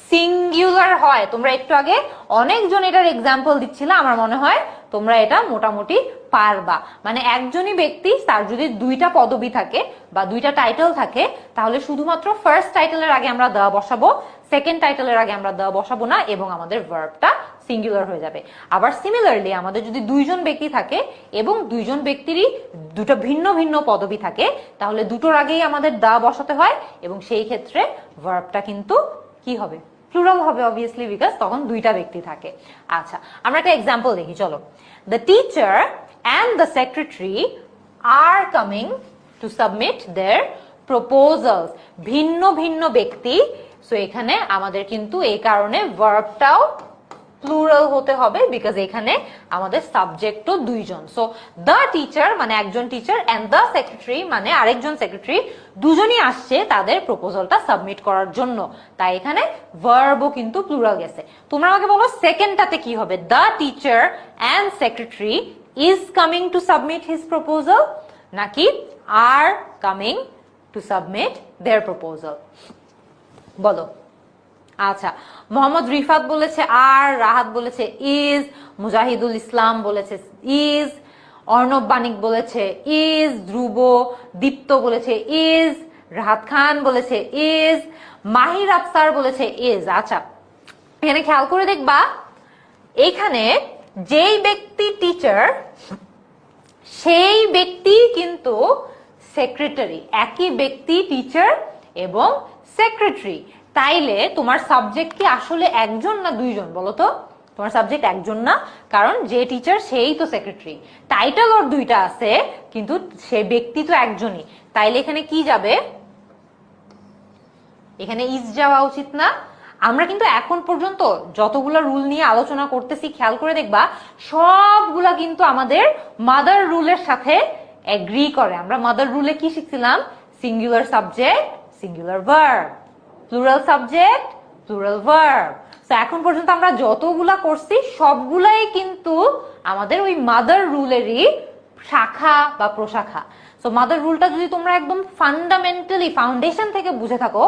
সিঙ্গুলার হয়। তোমরা একটু আগে অনেকজন এটার এক্সাম্পল দিচ্ছিল, আমার মনে হয় তোমরা এটা মোটামুটি পারবা। মানে একজনই ব্যক্তি, তার যদি দুইটা পদবী থাকে বা দুইটা টাইটেল থাকে, তাহলে শুধুমাত্র ফার্স্ট টাইটেলের আগে আমরা দা বসাবো, সেকেন্ড টাইটেলের আগে আমরা দা বসাবো না, এবং আমাদের ভার্বটা সিঙ্গুলার হয়ে যাবে। আবার সিমিলারলি আমাদের যদি দুইজন ব্যক্তি থাকে এবং দুইজন ব্যক্তিরই দুটো ভিন্ন ভিন্ন পদবী থাকে, তাহলে দুটোর আগেই আমাদের দা বসাতে হয়, এবং সেই ক্ষেত্রে ভার্বটা কিন্তু কি হবে? প্লুরাল হবে অবভিয়াসলি, বিকজ তখন দুইটা ব্যক্তি থাকে। আচ্ছা, আমরা একটা এক্সাম্পল দেখি, চলো। The teacher and the secretary R coming to submit there proposals. ভিন্ন ভিন্ন ব্যক্তি, সো এখানে আমাদের কিন্তু এই কারণে ভার্বটাও প্লুরাল হতে হবে, বিকজ এখানে আমাদের সাবজেক্টও দুইজন। সো দ্য টিচার মানে একজন টিচার, এন্ড দ্য সেক্রেটারি মানে আরেকজন সেক্রেটারি, দুজনই আসছে তাদের প্রপোজালটা সাবমিট করার জন্য, তাই এখানে ভার্বও কিন্তু প্লুরাল গেছে। তোমরা আমাকে বলো সেকেন্ডটাতে কি হবে? The teacher and secretary is coming to submit his proposal, নাকি are coming to submit their proposal? বলো। আচ্ছা, মোহাম্মদ রিফাত বলেছে আর, রাহাত বলেছে ইজ, মুজাহিদুল ইসলাম বলেছে ইজ, অর্ণব বানিক বলেছে ইজ, ধ্রুব দীপ্ত বলেছে ইজ, রাহাত খান বলেছে ইজ, মাহির আফসার বলেছে ইজ। আচ্ছা, এখানে খেয়াল করে দেখবা, এখানে যেই ব্যক্তি টিচার সেই ব্যক্তি কিন্তু সেক্রেটারি, একই ব্যক্তি টিচার এবং সেক্রেটারি। তাইলে তোমার সাবজেক্ট কি আসলে একজন না দুইজন? বলো তো। তোমার সাবজেক্ট একজন না, কারণ যে টিচার সেই তো সেক্রেটারি। টাইটেল ওর দুইটা আছে, কিন্তু সে ব্যক্তি তো একজনই। তাইলে এখানে কি যাবে? এখানে ইজ যাওয়া উচিত না। আমরা কিন্তু এখন পর্যন্ত যতগুলো রুল নিয়ে আলোচনা করতেছি, খেয়াল করে দেখবা সবগুলা কিন্তু আমাদের মাদার রুলের সাথে এগ্রি করে। আমরা মাদার রুলে কি শিখছিলাম? Singular subject, singular verb, plural subject, plural verb. তো এখন পর্যন্ত আমরা যতগুলা করছি সবগুলাই কিন্তু আমাদের ওই মাদার রুলেরই শাখা বা প্রশাখা। সো মাদার রুলটা যদি তোমরা একদম ফান্ডামেন্টালি ফাউন্ডেশন থেকে বুঝে থাকো,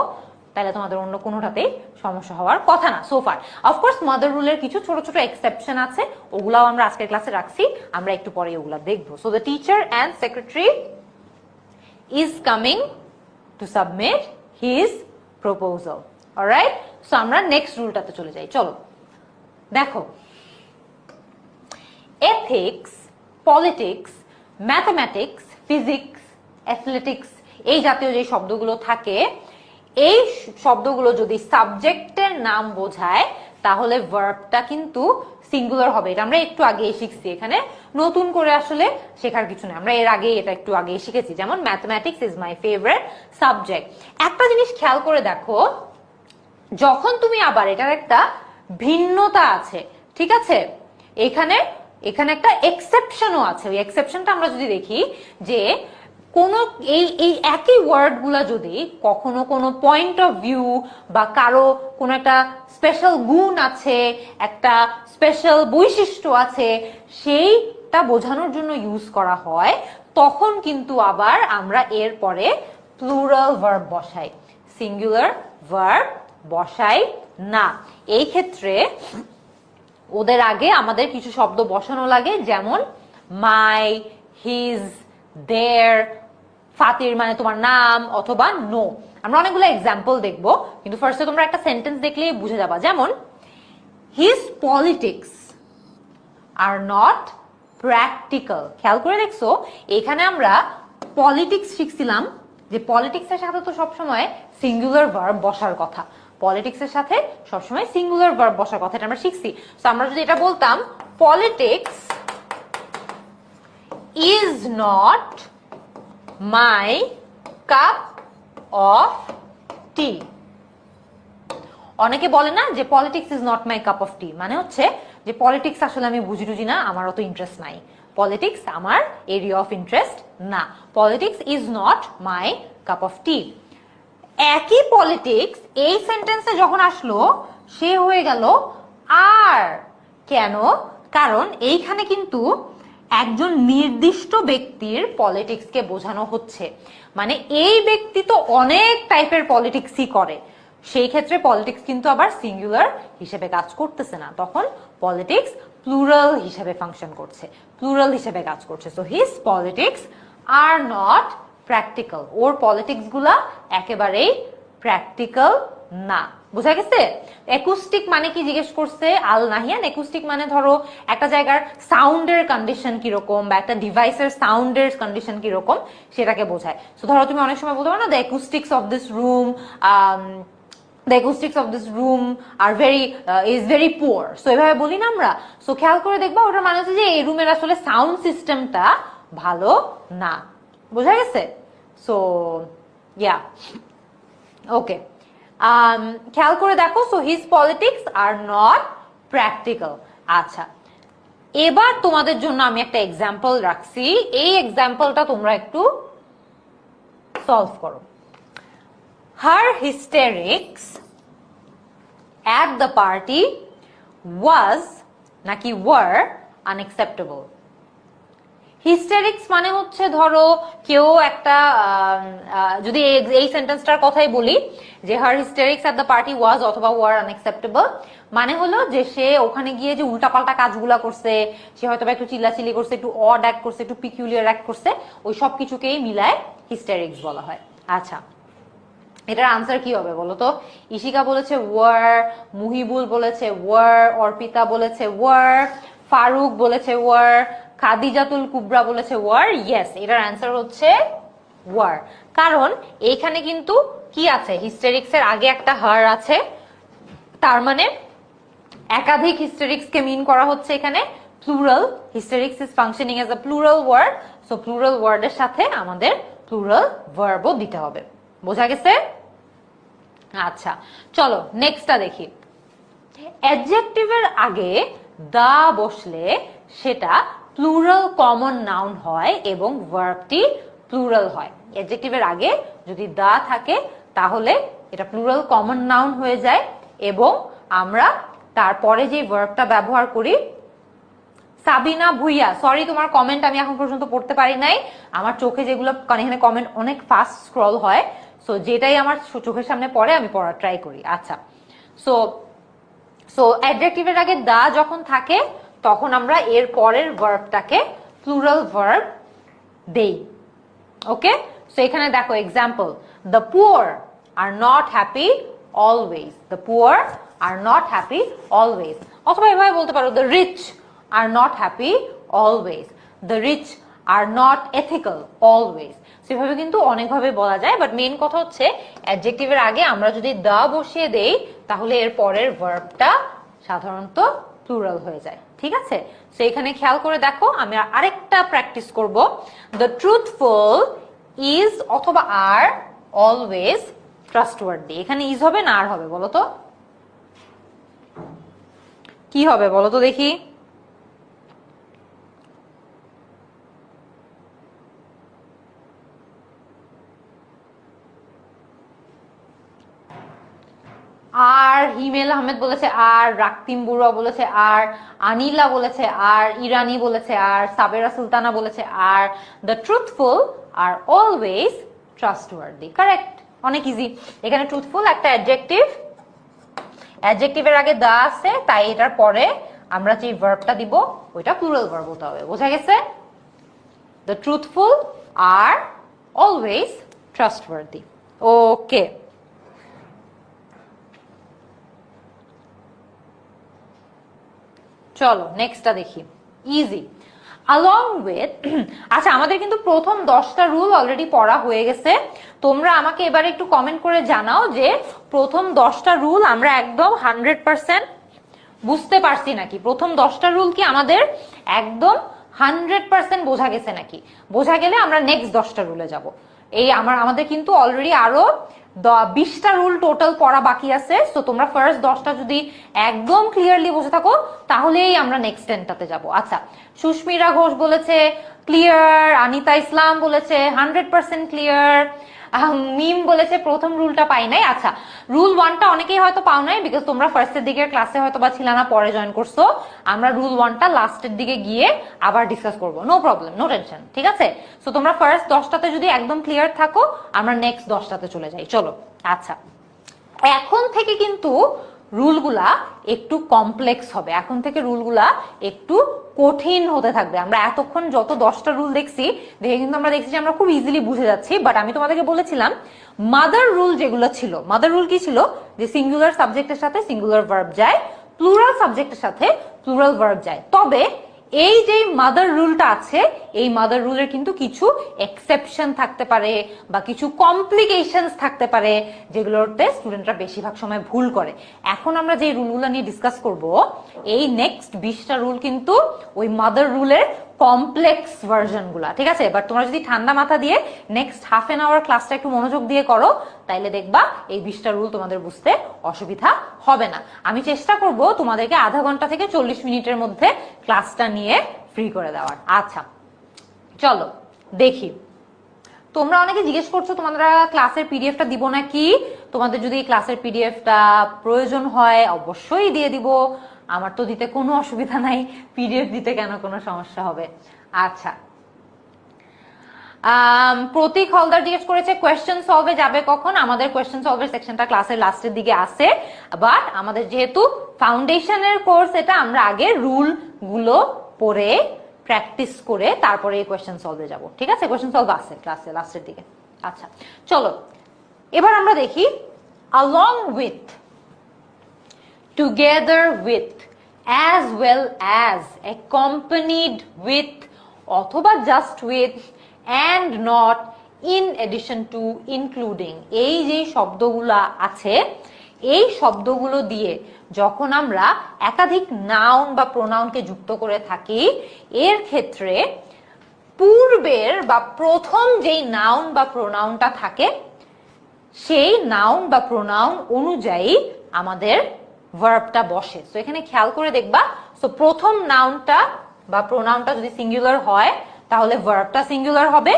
তাহলে তোমাদের অন্য কোনোটাতেই সমস্যা হওয়ার কথা না। সোফার অফকোর্স মাদার রুলের কিছু ছোট ছোট এক্সেপশন আছে, ওগুলাও আমরা আজকের ক্লাসে রাখছি, আমরা একটু পরে ওগুলা দেখবো। So the teacher and secretary is coming to submit his proposal. Alright, so আমরা নেক্সট রুলটাতে চলে যাই। চলো দেখো, ethics, politics, mathematics, physics, athletics, এই জাতীয় যে শব্দগুলো থাকে, এই শব্দগুলো যদি সাবজেক্টের নাম বোঝায়, তাহলে ভার্বটা কিন্তু সিঙ্গুলার হবে। এটা আমরা একটু আগে শিখছি, এখানে নতুন করে আসলে শেখার কিছু নেই, আমরা এর আগে এটা একটু আগে শিখেছি। যেমন mathematics is my favourite subject. একটা জিনিস খেয়াল করে দেখো, যখন তুমি আবার এটার একটা ভিন্নতা আছে, ঠিক আছে, এখানে এখানে একটা এক্সেপশনও আছে। ওই এক্সেপশনটা আমরা যদি দেখি যে কোনো এই একই ওয়ার্ড গুলা যদি কখনো কোনো পয়েন্ট অফ ভিউ বা কারো কোনো একটা স্পেশাল গুণ আছে, একটা স্পেশাল বৈশিষ্ট্য আছে, সেইটা বোঝানোর জন্য ইউজ করা হয়, তখন কিন্তু আবার আমরা এর পরে প্লুরাল ভার্ব বসাই, সিঙ্গুলার ভার্ব বসাই না। এই ক্ষেত্রে ওদের আগে আমাদের কিছু শব্দ বসানো লাগে, যেমন মাই, হিজ, দেয়ার, ফাতির মানে তোমার নাম, অথবা নো। আমরা অনেকগুলো এক্সাম্পল দেখবো, কিন্তু ফার্স্টে তোমরা একটা সেন্টেন্স দেখলেই বুঝে যাবা। যেমন his politics are not practical. খেয়াল করে দেখছো, এখানে আমরা পলিটিক্স শিখছিলাম, যে পলিটিক্স এর সাথে তো সবসময় সিঙ্গুলার ভার্ব বসার কথা, পলিটিক্স এর সাথে সবসময় সিঙ্গুলার ভার্ব বসার কথা, এটা আমরা শিখছি। তো আমরা যদি এটা বলতাম, politics is not my cup of tea. অনেকে বলে না যে politics is not my cup of tea, মানে হচ্ছে যে পলিটিক্স আসলে আমি বুঝি টুঝি না, আমার অত ইন্টারেস্ট নাই, পলিটিক্স আমার এরিয়া অফ ইন্টারেস্ট না, politics is not my cup of tea. একই পলিটিক্স এই সেন্টেন্সে যখন আসলো, সে হয়ে গেল আর। কেন? কারণ এইখানে কিন্তু একজন নির্দিষ্ট ব্যক্তির পলিটিক্সকে বোঝানো হচ্ছে। মানে এই ব্যক্তি তো অনেক টাইপের পলিটিক্সই করে, সেই ক্ষেত্রে পলিটিক্স কিন্তু আবার সিঙ্গুলার হিসেবে কাজ করতেছে না, তখন পলিটিক্স প্লুরাল হিসেবে ফাংশন করছে, প্লুরাল হিসেবে কাজ করছে। So his politics are not practical, or politics গুলা একেবারেই প্র্যাকটিক্যাল না। বুঝা গেছে? একুস্টিক মানে কি জিজ্ঞেস করছে আল নাহিয়ান। একুস্টিক মানে ধরো একটা জায়গার সাউন্ডের কন্ডিশন কিরকম বা একটা ডিভাইসের সাউন্ডের কন্ডিশন কিরকম সেটাকে বোঝায়। তো ধরো তুমি অনেক সময় বলতে পারো না, the acoustics of this room, the acoustics of this room are is very poor, so এভাবে বলি না আমরা। সো খেয়াল করে দেখবা ওটার মানে হচ্ছে যে এই রুমের আসলে সাউন্ড সিস্টেমটা ভালো না। বোঝা গেছে? সো ইয়া, ওকে, খেয়াল করে দেখো। So his politics are not practical. আচ্ছা, এবার তোমাদের জন্য আমি একটা এক্সাম্পল রাখছি, এই এক্সাম্পলটা তোমরা একটু সলভ করো। Her hysterics at the party was নাকি were unacceptable। হিস্টেরিক্স মানে হচ্ছে ধরো কেউ একটা যদি এই সেন্টেন্সটার কথাই বলি যে হার হিস্টেরিক্স এট দ্য পার্টি ওয়াজ অথবা ওয়ার আনএক্সেপ্টেবল, মানে হলো যে সে ওখানে গিয়ে যে উল্টাপাল্টা কাজগুলা করছে, সে হয়তো একটু চিল্লাচিল্লি করছে, একটু অড অ্যাক্ট করছে, একটু পিকুলিয়ার অ্যাক্ট করছে, ওই সব কিছুকেই মিলায় হিস্টেরিক্স বলা হয়। আচ্ছা, এটার আনসার কি হবে বলো তো? ইশিকা বলেছে ওয়ার, মুহিবুল বলেছে ওয়ার, অর্পিতা বলেছে ওয়ার, ফারুক বলেছে ওয়ার, খাদিজাতুল কুবরা বলেছে ওয়ার। ইয়েস, এটার আনসার হচ্ছে ওয়ার। কারণ এইখানে কিন্তু কি আছে, হিস্টেরিক্স এর আগে একটা হার আছে, তার মানে একাধিক হিস্টেরিক্স কে মিন করা হচ্ছে এখানে plural. Hysterics is functioning as a plural word, so plural ওয়ার্ডের সাথে আমাদের প্লুরাল ভার্বও দিতে হবে। বোঝা গেছে? আচ্ছা, চলো নেক্সটটা দেখি। অ্যাডজেক্টিভের আগে দা বসলে সেটা প্লুরাল কমন নাউন হয় এবং ভার্বটি প্লুরাল হয়। অ্যাডজেক্টিভের আগে যদি দা থাকে তাহলে এটা প্লুরাল কমন নাউন হয়ে যায় এবং আমরা তারপরে যে ভার্বটা ব্যবহার করি। সাবিনা ভুইয়া, সরি তোমার কমেন্ট আমি এখন পর্যন্ত পড়তে পারি নাই, আমার চোখে যেগুলো, কারণ এখানে কমেন্ট অনেক ফাস্ট স্ক্রল হয়, সো যেটাই আমার চোখের সামনে পড়ে আমি পড়ার ট্রাই করি। আচ্ছা, সো সো অ্যাডজেক্টিভের আগে দা যখন থাকে তখন আমরা এর পরের ভার্বটাকে প্লুরাল ভার্ব দেই। ওকে, সো এখানে দেখো example, the poor are not happy always, the poor are not happy always. অথবা এভাবে বলতে পারো the rich are not happy always, the rich are not ethical always. সেভাবে কিন্তু অনেকভাবে বলা যায়, বাট মেইন কথা হচ্ছে অ্যাডজেক্টিভের আগে আমরা যদি দা বসিয়ে দেই তাহলে এর পরের ভার্বটা সাধারণত প্লুরাল হয়ে যায়। ঠিক আছে, সো এখানে খেয়াল করে দেখো, আমি আরেকটা প্র্যাকটিস করব। দ্য ট্রুথফুল ইজ অথবা আর অলওয়েজ ট্রাস্টওয়ার্দি। এখানে ইজ হবে না আর হবে বলো তো? কি হবে বলো তো দেখি? আর হিমেল আহমেদ বলেছে আর, রাক্তিম বুড়া বলেছে আর, আনিলা বলেছে আর, ইরানি বলেছে আর, সাবেরা সুলতানা বলেছে are. The truthful are always trustworthy. Correct, অনেক ইজি। এখানে ট্রুথফুল একটা অ্যাডজেক্টিভ, অ্যাডজেক্টিভের আগে দা আছে, তাই এটার পরে আমরা যে ভার্বটা দিব ওইটা প্লুরাল ভার্ব হতে হবে। বোঝা গেছে? The truthful are always trustworthy. Okay, চলো নেক্সটটা দেখি। ইজি along with আচ্ছা, আমাদের কিন্তু প্রথম 10টা রুল অলরেডি পড়া হয়ে গেছে। তোমরা আমাকে এবারে একটু কমেন্ট করে জানাও যে প্রথম 10টা রুল আমরা একদম 100% বুঝতে পারছি নাকি। প্রথম 10টা রুল কি আমাদের একদম 100% বোঝা গেছে নাকি? বোঝা গেলে আমরা নেক্সট 10টা রুলে যাব। এই আমাদের কিন্তু অলরেডি আরো 20টা রুল টোটাল পড়া বাকি আছে। সো তোমরা ফার্স্ট 10টা যদি একদম ক্লিয়ারলি বুঝে থাকো তাহলেই আমরা নেক্সট 10টাতে যাব। আচ্ছা, সুস্মিরা ঘোষ বলেছে ক্লিয়ার, আনিতা ইসলাম বলেছে 100% ক্লিয়ার, মিম বলেছে প্রথম রুলটা পাই নাই। আচ্ছা, রুল 1টা অনেকেই হয়তো পাও নাই, বিকজ তোমরা ফার্স্টের দিকের ক্লাসে হয়তো বা ছিল না, পরে জয়েন করছো। আমরা রুল 1টা লাস্টের দিকে গিয়ে আবার ডিসকাস করবো, নো প্রবলেম, নো টেনশন, ঠিক আছে? সো তোমরা ফার্স্ট 10টাতে যদি একদম ক্লিয়ার থাকো, আমরা নেক্সট 10টাতে চলে যাই, চলো। আচ্ছা, এখন থেকে কিন্তু রুলগুলা একটু কমপ্লেক্স হবে, এখন থেকে রুলগুলা একটু কঠিন হতে থাকবে। আমরা এতক্ষণ যত 10টা রুল দেখছি, দেখে কিন্তু আমরা দেখছি যে আমরা খুব ইজিলি বুঝে যাচ্ছি। বাট আমি তোমাদেরকে বলেছিলাম মাদার রুল যেগুলো ছিল, মাদার রুল কি ছিল? যে সিঙ্গুলার সাবজেক্টের সাথে সিঙ্গুলার ভার্ব যায়, প্লুরাল সাবজেক্টের সাথে প্লুরাল ভার্ব যায়। তবে এই যে মাদার রুলটা আছে, এই মাদার রুলের কিন্তু কিছু এক্সেপশন থাকতে পারে বা কিছু কমপ্লিকেশনস থাকতে পারে, যেগুলোতে স্টুডেন্টরা বেশিরভাগ সময় ভুল করে। এখন আমরা যে রুলগুলো নিয়ে ডিসকাস করব, এই নেক্সট 20টা রুল কিন্তু ওই মাদার রুলের কমপ্লেক্স ভার্সন গুলা, ঠিক আছে? বাট তোমরা যদি ঠান্ডা মাথা দিয়ে নেক্সট হাফ এন আওয়ার ক্লাসটা একটু মনোযোগ দিয়ে করো, তাইলে দেখবা এই 20টা রুল তোমাদের বুঝতে অসুবিধা হবে না। আমি চেষ্টা করব তোমাদেরকে আধা ঘন্টা থেকে 40 মিনিটের মধ্যে ক্লাসটা নিয়ে ফ্রি করে দেওয়ার। আচ্ছা, চলো দেখি। তোমরা অনেকে জিজ্ঞেস করছো তোমাদের ক্লাসের পিডিএফটা দিব নাকি? তোমাদের যদি ক্লাসের পিডিএফটা প্রয়োজন হয় অবশ্যই দিয়ে দিব, আমার তো দিতে কোনো অসুবিধা নাই, পিডিএফ দিতে কেন কোনো সমস্যা হবে। আচ্ছা, প্রতীক হলদার জিজ্ঞেস করেছে কোয়েশ্চেন সলভে যাবে কখন? আমাদের কোয়েশ্চেন সলভের সেকশনটা ক্লাসের লাস্টের দিকে আছে, বাট আমাদের যেহেতু ফাউন্ডেশনের কোর্স, এটা আমরা আগে রুল গুলো পড়ে প্র্যাকটিস করে তারপরে এই কোয়েশ্চেন সলভে যাব, ঠিক আছে? কোয়েশ্চেন সলভ আছে ক্লাসে লাস্টের দিকে। আচ্ছা, চলো এবার আমরা দেখি along with, together with, as well as, accompanied with, অথবা just with, and not, in addition to, including, এই যে শব্দগুলো আছে, এই শব্দগুলো দিয়ে যখন আমরা একাধিক নাউন বা প্রোনাউনকে যুক্ত করে থাকি, এর ক্ষেত্রে পূর্বের বা প্রথম যেই নাউন বা প্রোনাউনটা থাকে, সেই নাউন বা প্রোনাউন অনুযায়ী আমাদের ভার্বটা বসে। সো এখানে খেয়াল করে দেখবা, সো প্রথম নাউনটা বা প্রোনাউনটা যদি সিঙ্গুলার হয়, তাহলে ভার্বটা সিঙ্গুলার হবে।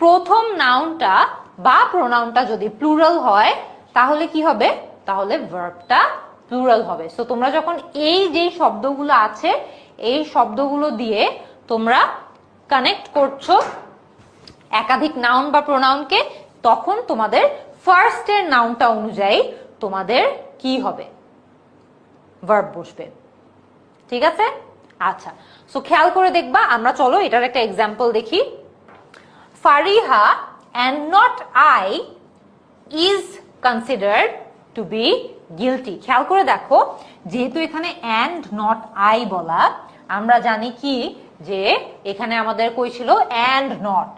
প্রথম নাউনটা বা প্রোনাউনটা যদি প্লুরাল হয়, তাহলে কি হবে? তাহলে ভার্বটা প্লুরাল হবে। সো তোমরা যখন এই যে শব্দগুলো আছে, এই শব্দগুলো দিয়ে তোমরা কানেক্ট করছো একাধিক নাউন বা প্রোনাউনকে, তখন তোমাদের ফার্স্টের নাউনটা অনুযায়ী তোমাদের কি হবে? ভার্ব বসবে, ঠিক আছে? আচ্ছা, সো খেয়াল করে দেখবা। আমরা চলো এটার একটা এক্সাম্পল দেখি। Fariha and not I is considered to be guilty. খেয়াল করে দেখো, যেহেতু এখানে and not I বলা, আমরা জানি কি যে এখানে আমাদের কই ছিল and not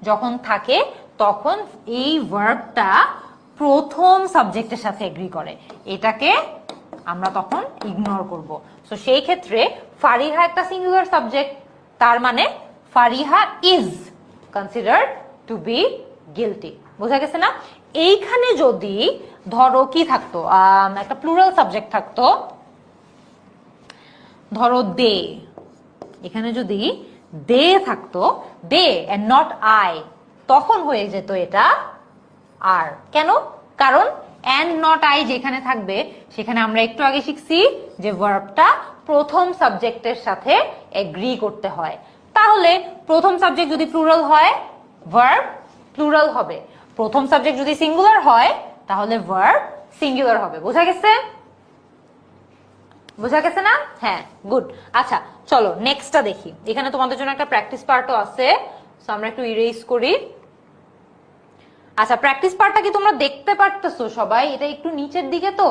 যখন থাকে তখন এই ভার্বটা প্রথম সাবজেক্টের সাথে এগ্রি করে, এটাকে আমরা তখন ইগনোর করব। সো সেই ক্ষেত্রে ফারিহা একটা সিঙ্গুলার সাবজেক্ট, তার মানে Fariha is considered two B guilty. বোঝা গেছে না? এইখানে যদি ধরো কি থাকতো, একটা প্লুরাল সাবজেক্ট থাকতো, ধরো দে, এখানে যদি দে থাকতো, দে এন্ড নট আই, তখন হয়ে যেত এটা আর। কেন? কারণ এন্ড নট আই যেখানে থাকবে, সেখানে আমরা একটু আগে শিখছি যে ভার্বটা প্রথম সাবজেক্টের সাথে এগ্রি করতে হয়। তাহলে প্রথম সাবজেক্ট যদি প্লুরাল হয়, ভার্ব প্লুরাল হবে। প্রথম সাবজেক্ট যদি সিঙ্গুলার হয়, তাহলে ভার্ব সিঙ্গুলার হবে। বোঝা গেছে? বোঝা গেছে না? হ্যাঁ, গুড। আচ্ছা, চলো নেক্সটটা দেখি। এখানে তোমাদের জন্য একটা প্র্যাকটিস পার্টও আছে, সো আমরা একটু ইরেজ করি। আচ্ছা, প্র্যাকটিস পার্টটা কি তোমরা দেখতে পারতেছো সবাই? এটা একটু নিচের দিকে তো,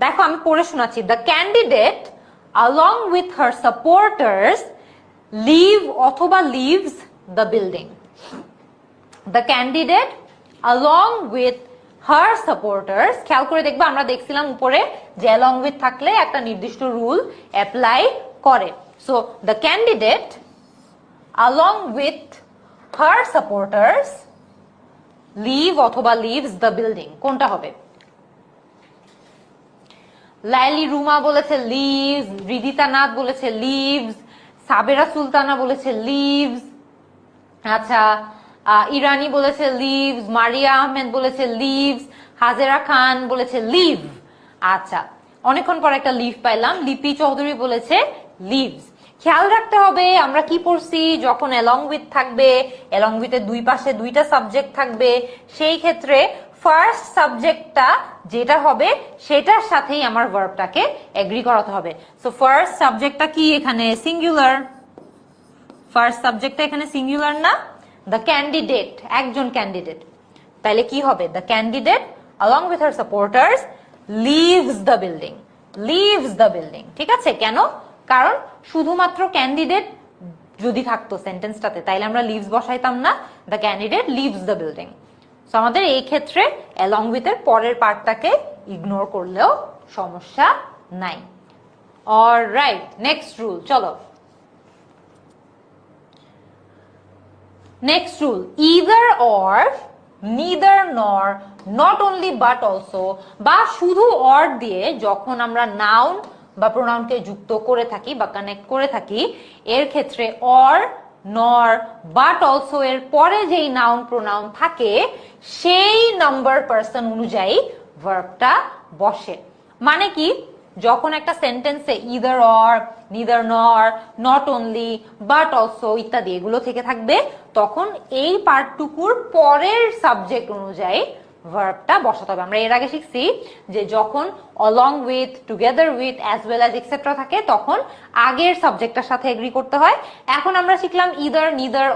দেখো আমি পড়ে শোনাচ্ছি। The candidate along with her supporters leave অথবা leaves the building. The candidate along with her supporters, খেয়াল করে দেখবা, আমরা দেখছিলাম উপরে যে along with থাকলে একটা নির্দিষ্ট রুল অ্যাপ্লাই করে। So the candidate along with her supporters leave অথবা leaves the building, কোনটা হবে? লাইলি রুমা বলেছে লিভস, রিদিতা নাথ বলেছে লিভস, সাবেরা সুলতানা বলেছে লিভস। আচ্ছা, ইরানি বলেছে লিভস, মারিয়া আহমেদ বলেছে লিভস, হাজেরা খান বলেছে লিভ। আচ্ছা, অনেকক্ষণ পর একটা লিভ পাইলাম। লিপি চৌধুরী বলেছে লিভস। খেয়াল রাখতে হবে আমরা কি পড়ছি, যখন অ্যালং উইথ থাকবে, অ্যালং উইথের দুই পাশে দুইটা সাবজেক্ট থাকবে, সেই ক্ষেত্রে ফার্স্ট সাবজেক্টটা যেটা হবে সেটার সাথেই আমার ভার্বটাকে এগ্রি করাতে হবে। সো ফার্স্ট সাবজেক্টটা কি এখানে? সিঙ্গুলার। ফার্স্ট সাবজেক্টটা এখানে সিঙ্গুলার না? দ্য ক্যান্ডিডেট, একজন ক্যান্ডিডেট। তাহলে কি হবে? The candidate along with her supporters leaves the building, leaves the building। ঠিক আছে? কেন? কারণ শুধুমাত্র ক্যান্ডিডেট যদি থাকতো সেন্টেন্সটাতে তাইলে আমরা লিভস বসাইতাম না, the candidate leaves the building. So আমাদের এই ক্ষেত্রে along with এর পরের পার্টটাকে ইগনোর করলেও সমস্যা নাই। অলরাইট, নেক্সট রুল, চলো। Next rule, either or, neither nor, not only but also, বা শুধু or দিয়ে যখন আমরা নাউন বা প্রোনাউনকে যুক্ত করে থাকি বা কানেক্ট করে থাকি, এর ক্ষেত্রে or, nor, but also এর পরে যেই নাউন প্রোনাউন থাকে সেই নাম্বার পার্সন অনুযায়ী ভার্বটা বসে। মানে কি? যখন একটা সেন্টেন্সে either or, neither nor, not only, but also ইত্যাদি এগুলো থেকে থাকবে, তখন এই পার্টটুকুর পরের সাবজেক্ট অনুযায়ী ভার্বটা বসাতে হবে। আমরা এর আগে শিখছি যে যখন along with, together with, as well as etc থাকে তখন আগের সাবজেক্টটার সাথে এগ্রি করতে হয়। এখন আমরা শিখলাম either, neither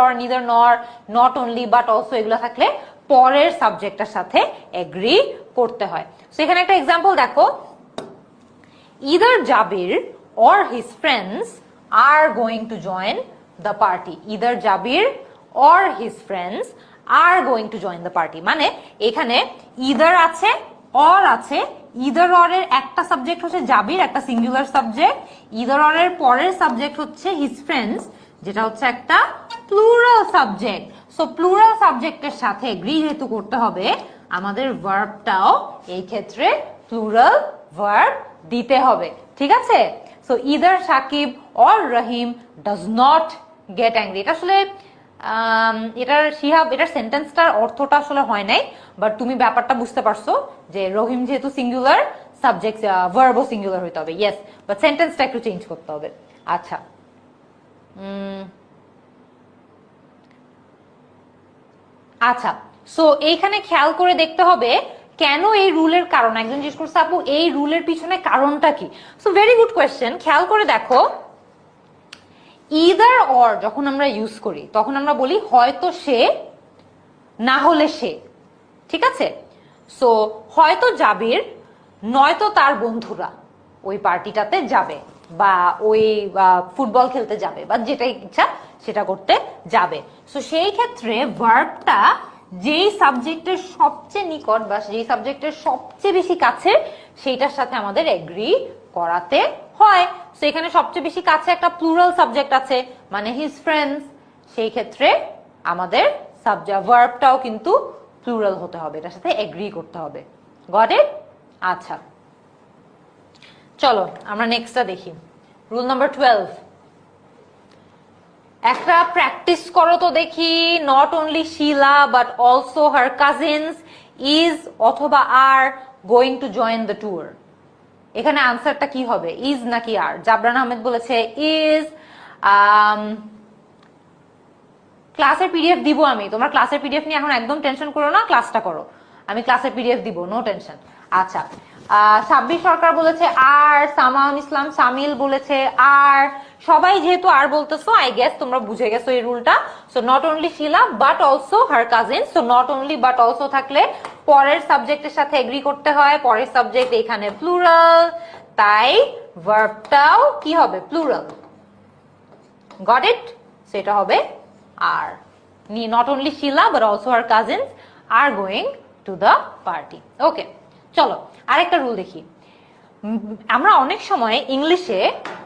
or, neither nor, not only, but also এগুলো থাকলে পরের সাবজেক্টটার সাথে এগ্রি করতে হয়। সো এখানে একটা এক্সাম্পল দেখো, either Jabir or his friends are going to join the party. Either Jabir or his friends are going to join the party. মানে এখানে either আছে, or আছে। either or এর একটা সাবজেক্ট হচ্ছে জাবির, একটা সিঙ্গুলার সাবজেক্ট। either or এর পরের সাবজেক্ট হচ্ছে his friends, যেটা হচ্ছে একটা প্লুরাল সাবজেক্ট। সো প্লুরাল সাবজেক্টের সাথে এগ্রি যেহেতু করতে হবে, আমাদের ভার্বটাও এই ক্ষেত্রে প্লুরাল ভার্ব দিতে হবে। ঠিক আছে? So either Shakib or Rahim does not get angry। এটা আসলে এটার সেন্টেন্সটার অর্থটা আসলে হয় নাই, বাট তুমি ব্যাপারটা বুঝতে পারছো যে রহিম যেহেতু সিঙ্গুলার, সাবজেক্ট ভার্বও সিঙ্গুলার হইতে হবে। ইয়েস, বাট সেন্টেন্সটা একটু চেঞ্জ করতে হবে। আচ্ছা, আচ্ছা, সো এইখানে খেয়াল করে দেখতে হবে কেন এই রুলের কারণ। একজন জিজ্ঞেস করছে আপু এই রুলের পিছনে কারণটা কি? So very good question. খেয়াল করে দেখো, either or যখন আমরা ইউজ করি তখন আমরা বলি হয়তো সে, না হলে সে। ঠিক আছে? সো হয়তো জাবির, নয়তো তার বন্ধুরা ওই পার্টিটাতে যাবে, বা ওই ফুটবল খেলতে যাবে, বা যেটা ইচ্ছা সেটা করতে যাবে। সো সেই ক্ষেত্রে ভার্বটা যেই সাবজেক্টের সবচেয়ে নিকট বা যেই সাবজেক্টের সবচেয়ে বেশি কাছে সেইটার সাথে আমাদের এগ্রি করাতে হয়। সো এখানে সবচেয়ে বেশি কাছে একটা প্লুরাল সাবজেক্ট আছে, মানে হিজ ফ্রেন্ডস। সেই ক্ষেত্রে আমাদের ভার্বটাও কিন্তু প্লুরাল হতে হবে, এটার সাথে এগ্রি করতে হবে। Got it? আচ্ছা, চলো আমরা নেক্সটটা দেখি। রুল নাম্বার 12, একটা প্র্যাকটিস করো তো দেখি। Not only Shila but also her cousins is অথবা are going to join the tour. এখানে আনসারটা কি হবে? ইজ নাকি আর? জাবরান আহমেদ বলেছে ইজ। ক্লাসের পিডিএফ দিব আমি, তোমরা ক্লাসের পিডিএফ নিয়ে এখন একদম টেনশন করো না, ক্লাসটা করো, আমি ক্লাসের পিডিএফ দিব, নো টেনশন। আচ্ছা, সাব্বির সরকার বলেছে আর, সামাউন ইসলাম সামিল বলেছে আর। সবাই যেহেতু আর বলতেছো, আই গেস তোমরা বুঝে গেছো এই রুলটা। So not only Shila but also her cousin. So not only but also থাকলে পরের সাবজেক্টের সাথে এগ্রি করতে হয়। পরের সাবজেক্ট এখানে প্লুরাল, তাই ভার্বটাও কি হবে? প্লুরাল। Got it? সেটা হবে are. Not only Shila but also her cousins are going to the party. Okay, চলো আরেকটা রুল দেখি। আমরা অনেক সময় ইংলিশে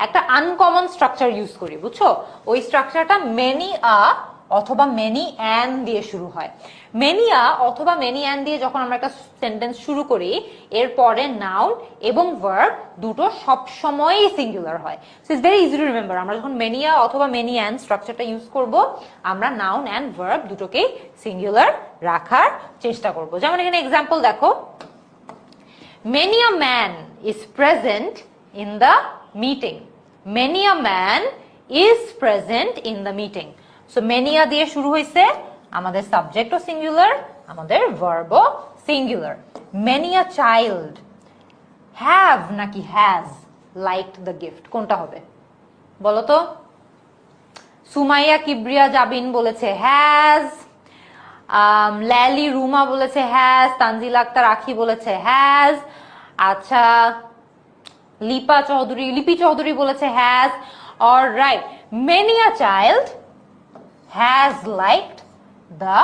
একটা আনকমন স্ট্রাকচার ইউজ করি, বুঝছো? ওই স্ট্রাকচারটা মেনি আ অথবা মেনি অ্যান দিয়ে শুরু হয়। মেনিয়া অথবা মেনি অ্যান দিয়ে যখন আমরা একটা সেন্টেন্স শুরু করি, এরপরে নাউন এবং ভার্ব দুটো সবসময়ই সিঙ্গুলার হয়। So it's very easy to remember. আমরা যখন মেনিয়া অথবা মেনি অ্যান স্ট্রাকচারটা ইউজ করব, আমরা নাউন অ্যান্ড ভার্ব দুটোকেই সিঙ্গুলার রাখার চেষ্টা করব। যেমন এখানে এক্সাম্পল দেখো, many a man is present in the meeting. Many a man is present in the meeting. So many a দিয়ে শুরু হইছে, আমাদের সাবজেক্টও সিঙ্গুলার, আমাদের ভার্বও singular. Many a child have নাকি has liked the gift, কোনটা হবে বলো তো? সুমাইয়া কিবরিয়া জাবিন বলেছে has, ল্যালি রুমা বলেছে has, তানজিল আক্তার আখি বলেছে has, আচ্ছা লিপি চৌধুরী বলেছে has. Alright, many a child has liked the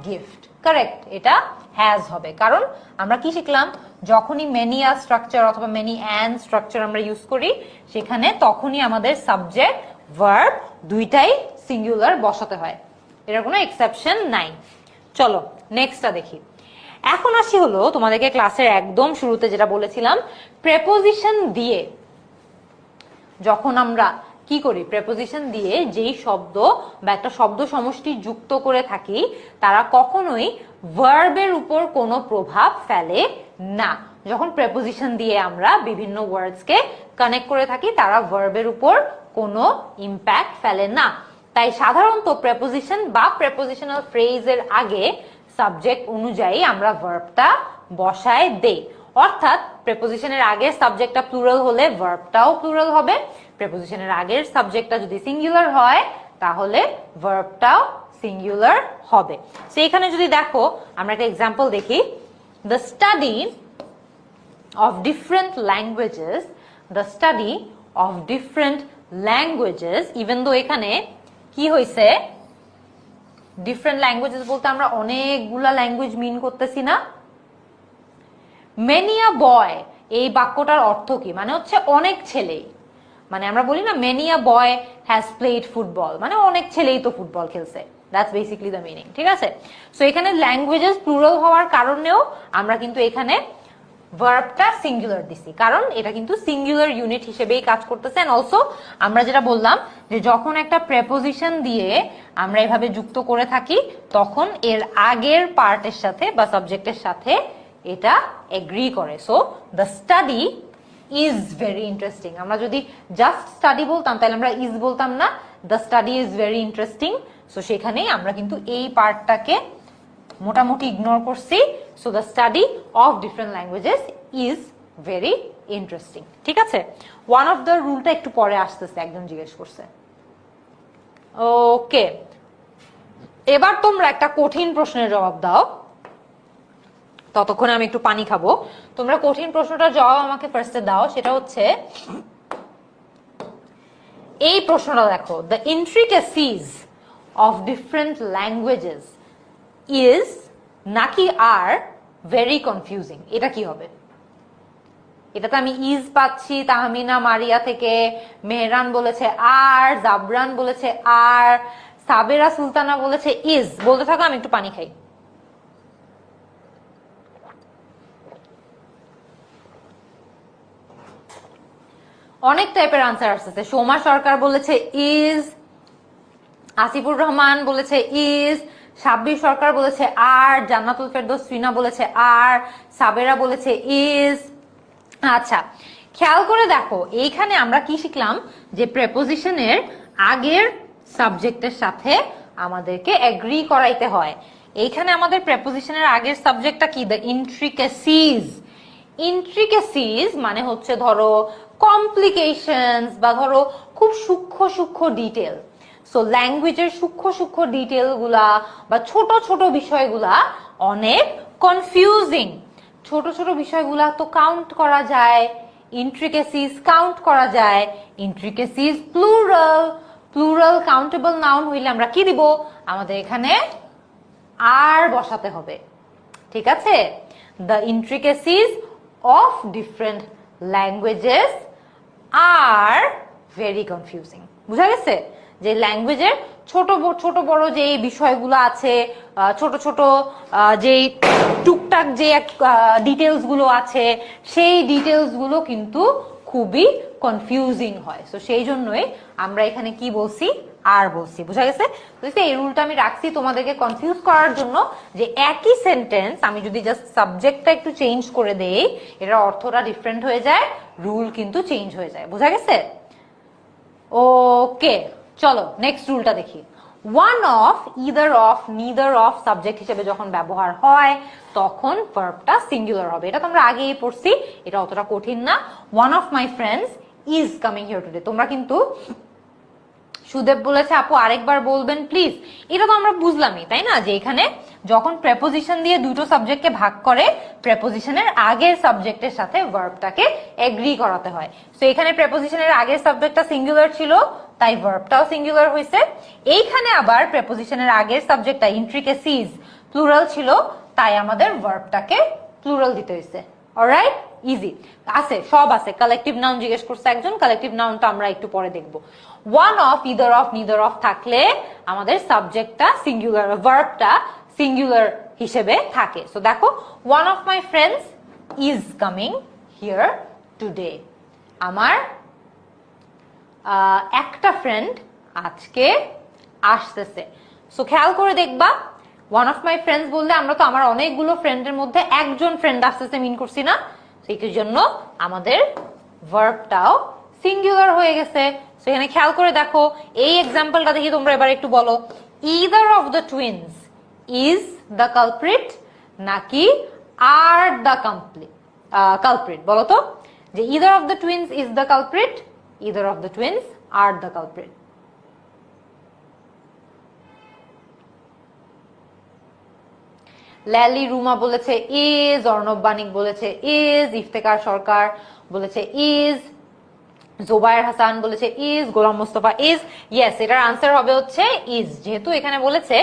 gift. Correct, এটা has হবে। কারণ আমরা কি শিখলাম, যখনই many a স্ট্রাকচার অথবা many an স্ট্রাকচার আমরা ইউজ করি, সেখানে তখনই আমাদের সাবজেক্ট ভার্ব দুইটাই সিঙ্গুলার বসাতে হয়, এটার কোনো এক্সেপশন নাই। চলো নেক্সটটা দেখি। এখন আসি হলো তোমাদেরকে ক্লাসের একদম শুরুতে যেটা বলেছিলাম, প্রেপোজিশন দিয়ে যখন আমরা কি করি, প্রেপোজিশন দিয়ে যেই শব্দ বা একটা শব্দ সমষ্টি যুক্ত করে থাকি, তারা কখনোই ভার্বের উপর কোনো প্রভাব ফেলে না। যখন প্রেপোজিশন দিয়ে আমরা বিভিন্ন ওয়ার্ডসকে কানেক্ট করে থাকি, তারা ভার্বের উপর কোনো ইম্প্যাক্ট ফেলে না। তাই সাধারণত প্রেপোজিশন বা প্রেপোজিশনাল ফ্রেজের আগে সাবজেক্ট অনুযায়ী আমরা ভার্বটা বসায় দেই। অর্থাৎ প্রেপোজিশনের আগের সাবজেক্টটা প্লুরাল হলে ভার্বটাও প্লুরাল হবে, প্রেপোজিশনের আগের সাবজেক্টটা যদি সিঙ্গুলার হয় তাহলে ভার্বটাও সিঙ্গুলার হবে। সো এখানে যদি দেখো, আমরা একটা এক্সাম্পল দেখি, the study of different languages, the study of different languages, even though এখানে কি হয়েছে, ডিফারেন্ট ল্যাঙ্গুয়েজেস বলতে আমরা অনেকগুলা ল্যাঙ্গুয়েজ মিন করতেছি না। মেনি আ বয়, এই বাক্যটার অর্থ কি, মানে হচ্ছে অনেক ছেলেই, মানে আমরা বলি না many a boy has played football, মানে অনেক ছেলেই তো ফুটবল খেলছে, দ্যাটস বেসিক্যালি দ্য মিনিং। ঠিক আছে, সো এখানে ল্যাঙ্গুয়েজেস প্লুরাল হওয়ার কারণেও আমরা কিন্তু এখানে ভার্বটা সিঙ্গুলার দিছি, কারণ এটা কিন্তু সিঙ্গুলার ইউনিট হিসেবেই কাজ করতেছে। এন্ড অলসো আমরা যেটা বললাম যে যখন একটা প্রেপোজিশন দিয়ে আমরা এভাবে যুক্ত করে থাকি, তখন এর আগের পার্টের সাথে বা সাবজেক্টের সাথে এটা এগ্রি করে। So the study is very interesting, আমরা যদি জাস্ট স্টাডি বলতাম তাহলে আমরা ইজ বলতাম না, the study is very interesting. So সেখানেই আমরা কিন্তু এই পার্টটাকে মোটামুটি ইগনোর করছি। So the study of different languages is very interesting. ঠিক আছে, ওয়ান অফ দ্য রুলটা একটু পরে আসতেছে, একজন জিজ্ঞেস করছে। ওকে, এবার তোমরা একটা কঠিন প্রশ্নের জবাব দাও, ততক্ষণে আমি একটু পানি খাবো। তোমরা কঠিন প্রশ্নটার জবাব আমাকে ফার্স্টে দাও, সেটা হচ্ছে এই প্রশ্নটা দেখো, the intricacies of different languages is নাকি আর ভেরি কনফিউজিং, এটা কি হবে? এটাতে আমি ইজ পাচ্ছি তাহমিনা মারিয়া থেকে, মেহরান বলেছে আর, জাবরান বলেছে আর, সাবেরা সুলতানা বলেছে ইজ। বলতে থাকো, আমি একটু পানি খাই। অনেক টাইপের আনসার আসছে। সোমা সরকার বলেছে ইজ, আসিফুর রহমান বলেছে ইজ, সাব্বির সরকার বলেছে আর, জান্নাতুল ফেরদৌস রিনা বলেছে আর, সাবেরা বলেছে ইজ। আচ্ছা, খেয়াল করে দেখো, এইখানে আমরা কি শিখলাম, যে প্রেপোজিশনের আগের সাবজেক্টের সাথে আমাদেরকে এগ্রি করাইতে হয়। এইখানে আমাদের প্রেপোজিশনের আগের সাবজেক্টটা কি, দ্য ইন্ট্রিকেসিজ। ইন্ট্রিকেসিজ মানে হচ্ছে ধরো কমপ্লিকেশনস বা ধরো খুব সূক্ষ্ম সূক্ষ্ম ডিটেল। সো ল্যাঙ্গুয়েজের সূক্ষ্ম সূক্ষ্ম ডিটেল গুলা বা ছোট ছোট বিষয়গুলা অনেক কনফিউজিং। ছোট ছোট বিষয়গুলা তো কাউন্ট করা যায়, ইন্ট্রিকেসিজ কাউন্ট করা যায়। ইন্ট্রিকেসিজ প্লুরাল, প্লুরাল কাউন্টেবল নাউন হইলে আমরা কি দিব, আমাদের এখানে আর বসাতে হবে। ঠিক আছে, the intricacies of different languages are very confusing. বুঝা গেছে? যে ল্যাঙ্গুয়েজের ছোট বড় যে বিষয়গুলো আছে, ছোট ছোট যে টুকটাক যে ডিটেলস গুলো আছে, সেই ডিটেলস গুলো কিন্তু খুবই কনফিউজিং হয়। সো সেই জন্যই আমরা এখানে কি বলছি, আর বলছি। বুঝা গেছে? এই রুলটা আমি রাখছি তোমাদেরকে কনফিউজ করার জন্য, যে একই সেন্টেন্স আমি যদি জাস্ট সাবজেক্টটা একটু চেঞ্জ করে দেই, এটার অর্থটা ডিফারেন্ট হয়ে যায়, রুল কিন্তু চেঞ্জ হয়ে যায়। বুঝা গেছে? ওকে, চলো নেক্সট রুলটা দেখি। One of, either of, neither of subject হিসেবে যখন ব্যবহার হয় তখন ভার্বটা সিঙ্গুলার হবে। এটা তোমরা আগেই পড়ছি, এটা অতটা কঠিন না। One of my friends is coming here today. তোমরা কিন্তু, সুদেব বলেছে আপু আরেকবার বলবেন প্লিজ। এটা তো আমরা বুঝলামই, তাই না, যে এখানে যখন প্রেপোজিশন দিয়ে দুটো সাবজেক্টকে ভাগ করে, প্রেপোজিশনের আগের সাবজেক্টের সাথে ভার্বটাকে এগ্রি করাতে হয়। তো এখানে প্রেপোজিশনের আগের সাবজেক্টটা সিঙ্গুলার ছিল, তাই ভার্বটাও সিঙ্গুলার হয়েছে। এইখানে আবার প্রেপোজিশনের আগের সাবজেক্টটা ইন্ট্রিকেসিজ প্লুরাল ছিল, তাই আমাদের ভার্বটাকে প্লুরাল দিতে হয়েছে। অলরাইট, ইজি আছে, সব আছে। কালেকটিভ নাউন জিজ্ঞেস করছে একজন, কালেকটিভ নাউনটা আমরা একটু পরে দেখবো। One of, either of, neither of থাকলে আমাদের সাবজেক্টটা সিঙ্গুলার, ভার্বটা সিঙ্গুলার হিসেবে থাকে। সো দেখো, one of my friends is coming here today. আমার একটা ফ্রেন্ড আজকে আসতেছে। সো খেয়াল করে দেখবা, ওয়ান অফ মাই ফ্রেন্ডস বললে আমরা তো আমার অনেকগুলো ফ্রেন্ডের মধ্যে একজন ফ্রেন্ড আসতেছে মিন করছি না, সেই জন্য আমাদের ভার্বটাও সিঙ্গুলার হয়ে গেছে। সেখানে খেয়াল করে দেখো, এই এক্সাম্পলটা দেখি তোমরা এবার একটু বলো, either of the twins is the culprit নাকি আর দ্য কালপ্রিট? বলো তো, যে either of the twins is the culprit, either of the twins are the culprit. Lally Ruma বলেছে ইজ, অর্ণব বানিক বলেছে ইজ, ইফতেকার সরকার বলেছে ইজ, জোবায়ের হাসান বলেছে is, Golam Mostafa is. Yes, এটার আনসার হবে হচ্ছে ইজ। যেহেতু এখানে বলেছে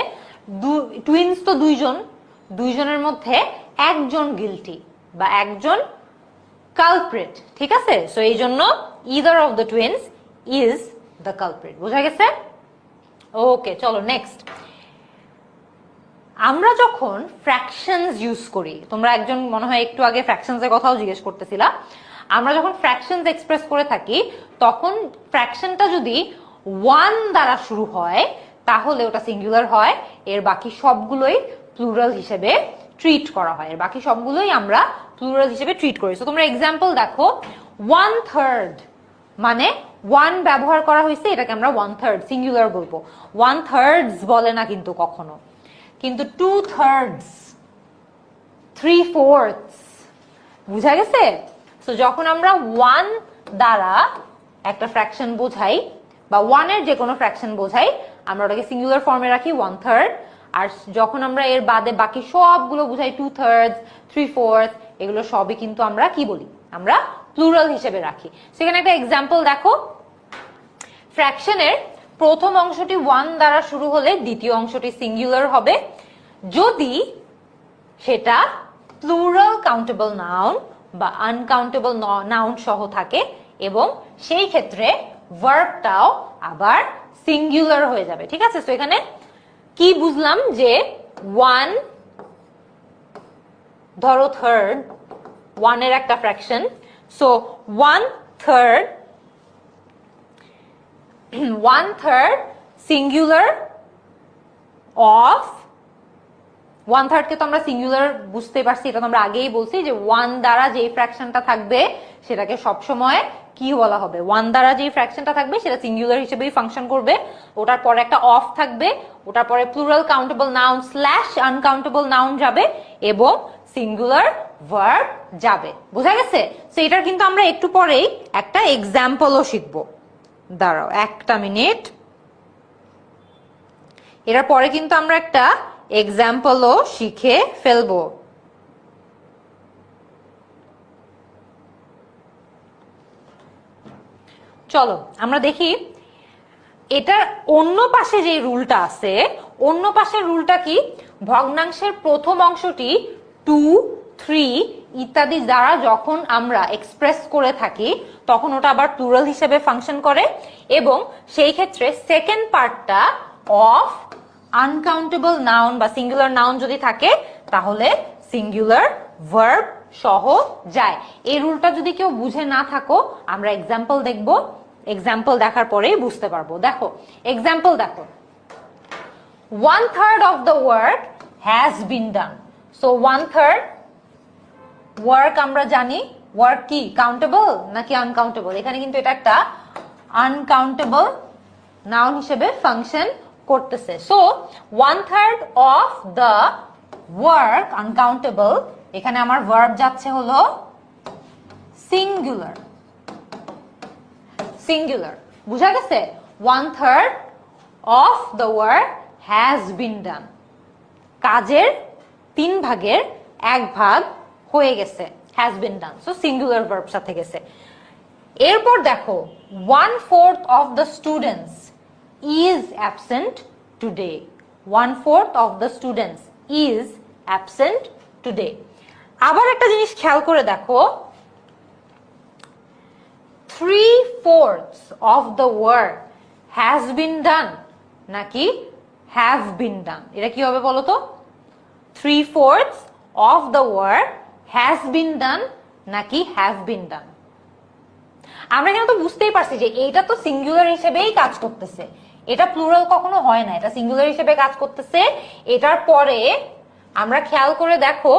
টুইন্স তো দুইজনের মধ্যে একজন গিলটি বা একজন কালপ্রিট, ঠিক আছে? সো এই জন্য either of the twins is the culprit. বোঝা গেছে? ওকে, চলো নেক্সট। আমরা যখন ফ্র্যাকশনস ইউজ করি, তোমরা একজন মনে হয় একটু আগে ফ্র্যাকশনস এর কথাও জিজ্ঞেস করতেছিলা, আমরা যখন ফ্র্যাকশনস এক্সপ্রেস করে থাকি তখন ফ্র্যাকশনটা যদি ওয়ান দ্বারা শুরু হয় তাহলে ওটা সিঙ্গুলার হয়, এর বাকি সবগুলোই প্লুরাল হিসেবে ট্রিট করা হয়, এর বাকি সবগুলোই আমরা প্লুরাল হিসেবে ট্রিট করি। তো তোমরা এক্সাম্পল দেখো, 1/3 মানে ওয়ান ব্যবহার করা হয়েছে, এটাকে আমরা 1/3 সিঙ্গুলার বলবো। 1/3 বলে না কিন্তু কখনো, কিন্তু 2/3, 3/4। বুঝা গেছে? তো যখন আমরা ওয়ান দ্বারা একটা ফ্র্যাকশন বোঝাই বা ওয়ানের যে কোনো ফ্র্যাকশন বোঝাই, আমরা ওটাকে সিঙ্গুলার ফর্মে রাখি 1/3। আর যখন আমরা এর বাদে বাকি সবগুলো বুঝাই 2/3, 3/4, এগুলো সবই কিন্তু আমরা কি বলি, আমরা প্লুরাল হিসেবে রাখি। সেখানে একটা এক্সাম্পল দেখো, ফ্র্যাকশনের প্রথম অংশটি ওয়ান দ্বারা শুরু হলে দ্বিতীয় অংশটি সিঙ্গুলার হবে যদি সেটা প্লুরাল কাউন্টেবল নাউন বা আনকাউন্টেবল নাউন সহ থাকে, এবং সেই ক্ষেত্রে ভার্বটাও আবার সিঙ্গুলার হয়ে যাবে। ঠিক আছে? তো এখানে কি বুঝলাম, যে ওয়ান, ধরো থার্ড, ওয়ানের একটা ফ্র্যাকশন, সো 1/3 সিঙ্গুলার অফ 1/3 কে তো আমরা সিঙ্গুলার বুঝতে পারছি, এটা তো আমরা আগেই বলছি যে ওয়ান দ্বারা যে ফ্র্যাকশনটা থাকবে সেটাকে সবসময় কি বলা হবে, ওয়ান দ্বারা যে ফ্র্যাকশনটা থাকবে সেটা সিঙ্গুলার হিসেবেই ফাংশন করবে। ওটার পরে একটা অফ থাকবে, ওটার পরে plural countable noun slash uncountable noun যাবে এবং সিঙ্গুলার ভার্ব যাবে। বোঝা গেছে? তো এটার কিন্তু আমরা একটু পরেই একটা এক্সাম্পলও শিখবো। দাঁড়াও একটা মিনিট, এটার পরে কিন্তু আমরা একটা এক্সাম্পলও শিখে ফেলবো। চলো আমরা দেখি এটার অন্য পাশে যে রুলটা আছে, অন্য পাশের রুলটা কি, ভগ্নাংশের প্রথম অংশটি 2, 3 ইত্যাদি দ্বারা যখন আমরা এক্সপ্রেস করে থাকি তখন ওটা আবার প্লুরাল হিসেবে ফাংশন করে, এবং সেই ক্ষেত্রে সেকেন্ড পার্টটা অফ আনকাউন্টেবল নাউন বা সিঙ্গুলার নাউন যদি থাকে তাহলে সিঙ্গুলার ভার্ব সহ যায়। এই রুলটা যদি কেউ বুঝে না থাকো, আমরা এক্সাম্পল দেখব, এক্সাম্পল দেখার পরেই বুঝতে পারবো। দেখো এক্সাম্পল দেখো, 1/3 of the work has been done. So 1/3 work আমরা জানি, ওয়ার্ক কি কাউন্টেবল নাকি আনকাউন্টেবল? এখানে কিন্তু এটা একটা আনকাউন্টেবল নাউন হিসেবে ফাংশন করতেছে। So 1/3 of the work uncountable, এখানে আমার ভার্ব যাচ্ছে হলো সিঙ্গুলার। সিঙ্গুলার বুঝা গেছে? 1/3 of the work has been done, কাজের 3 ভাগের 1 ভাগ হয়ে গেছে, has been done. So singular verb সাথে গেছে। এরপর দেখো 1/4 of the students is absent today. 1/4 of the students is absent today. আবার একটা জিনিস খেয়াল করে দেখো, 3/4 of the work has been done নাকি হ্যাভ বিন ডান? এটা কি হবে বলো তো? 3/4 of the work has been done নাকি হ্যাভ বিন ডান? আমরা এখানে তো বুঝতেই পারছি যে এইটা তো সিঙ্গুলার হিসেবেই কাজ করতেছে, এটা প্লুরাল কখনো হয় না, এটা সিঙ্গুলার হিসেবে কাজ করতেছে। এটার পরে আমরা খেয়াল করে দেখো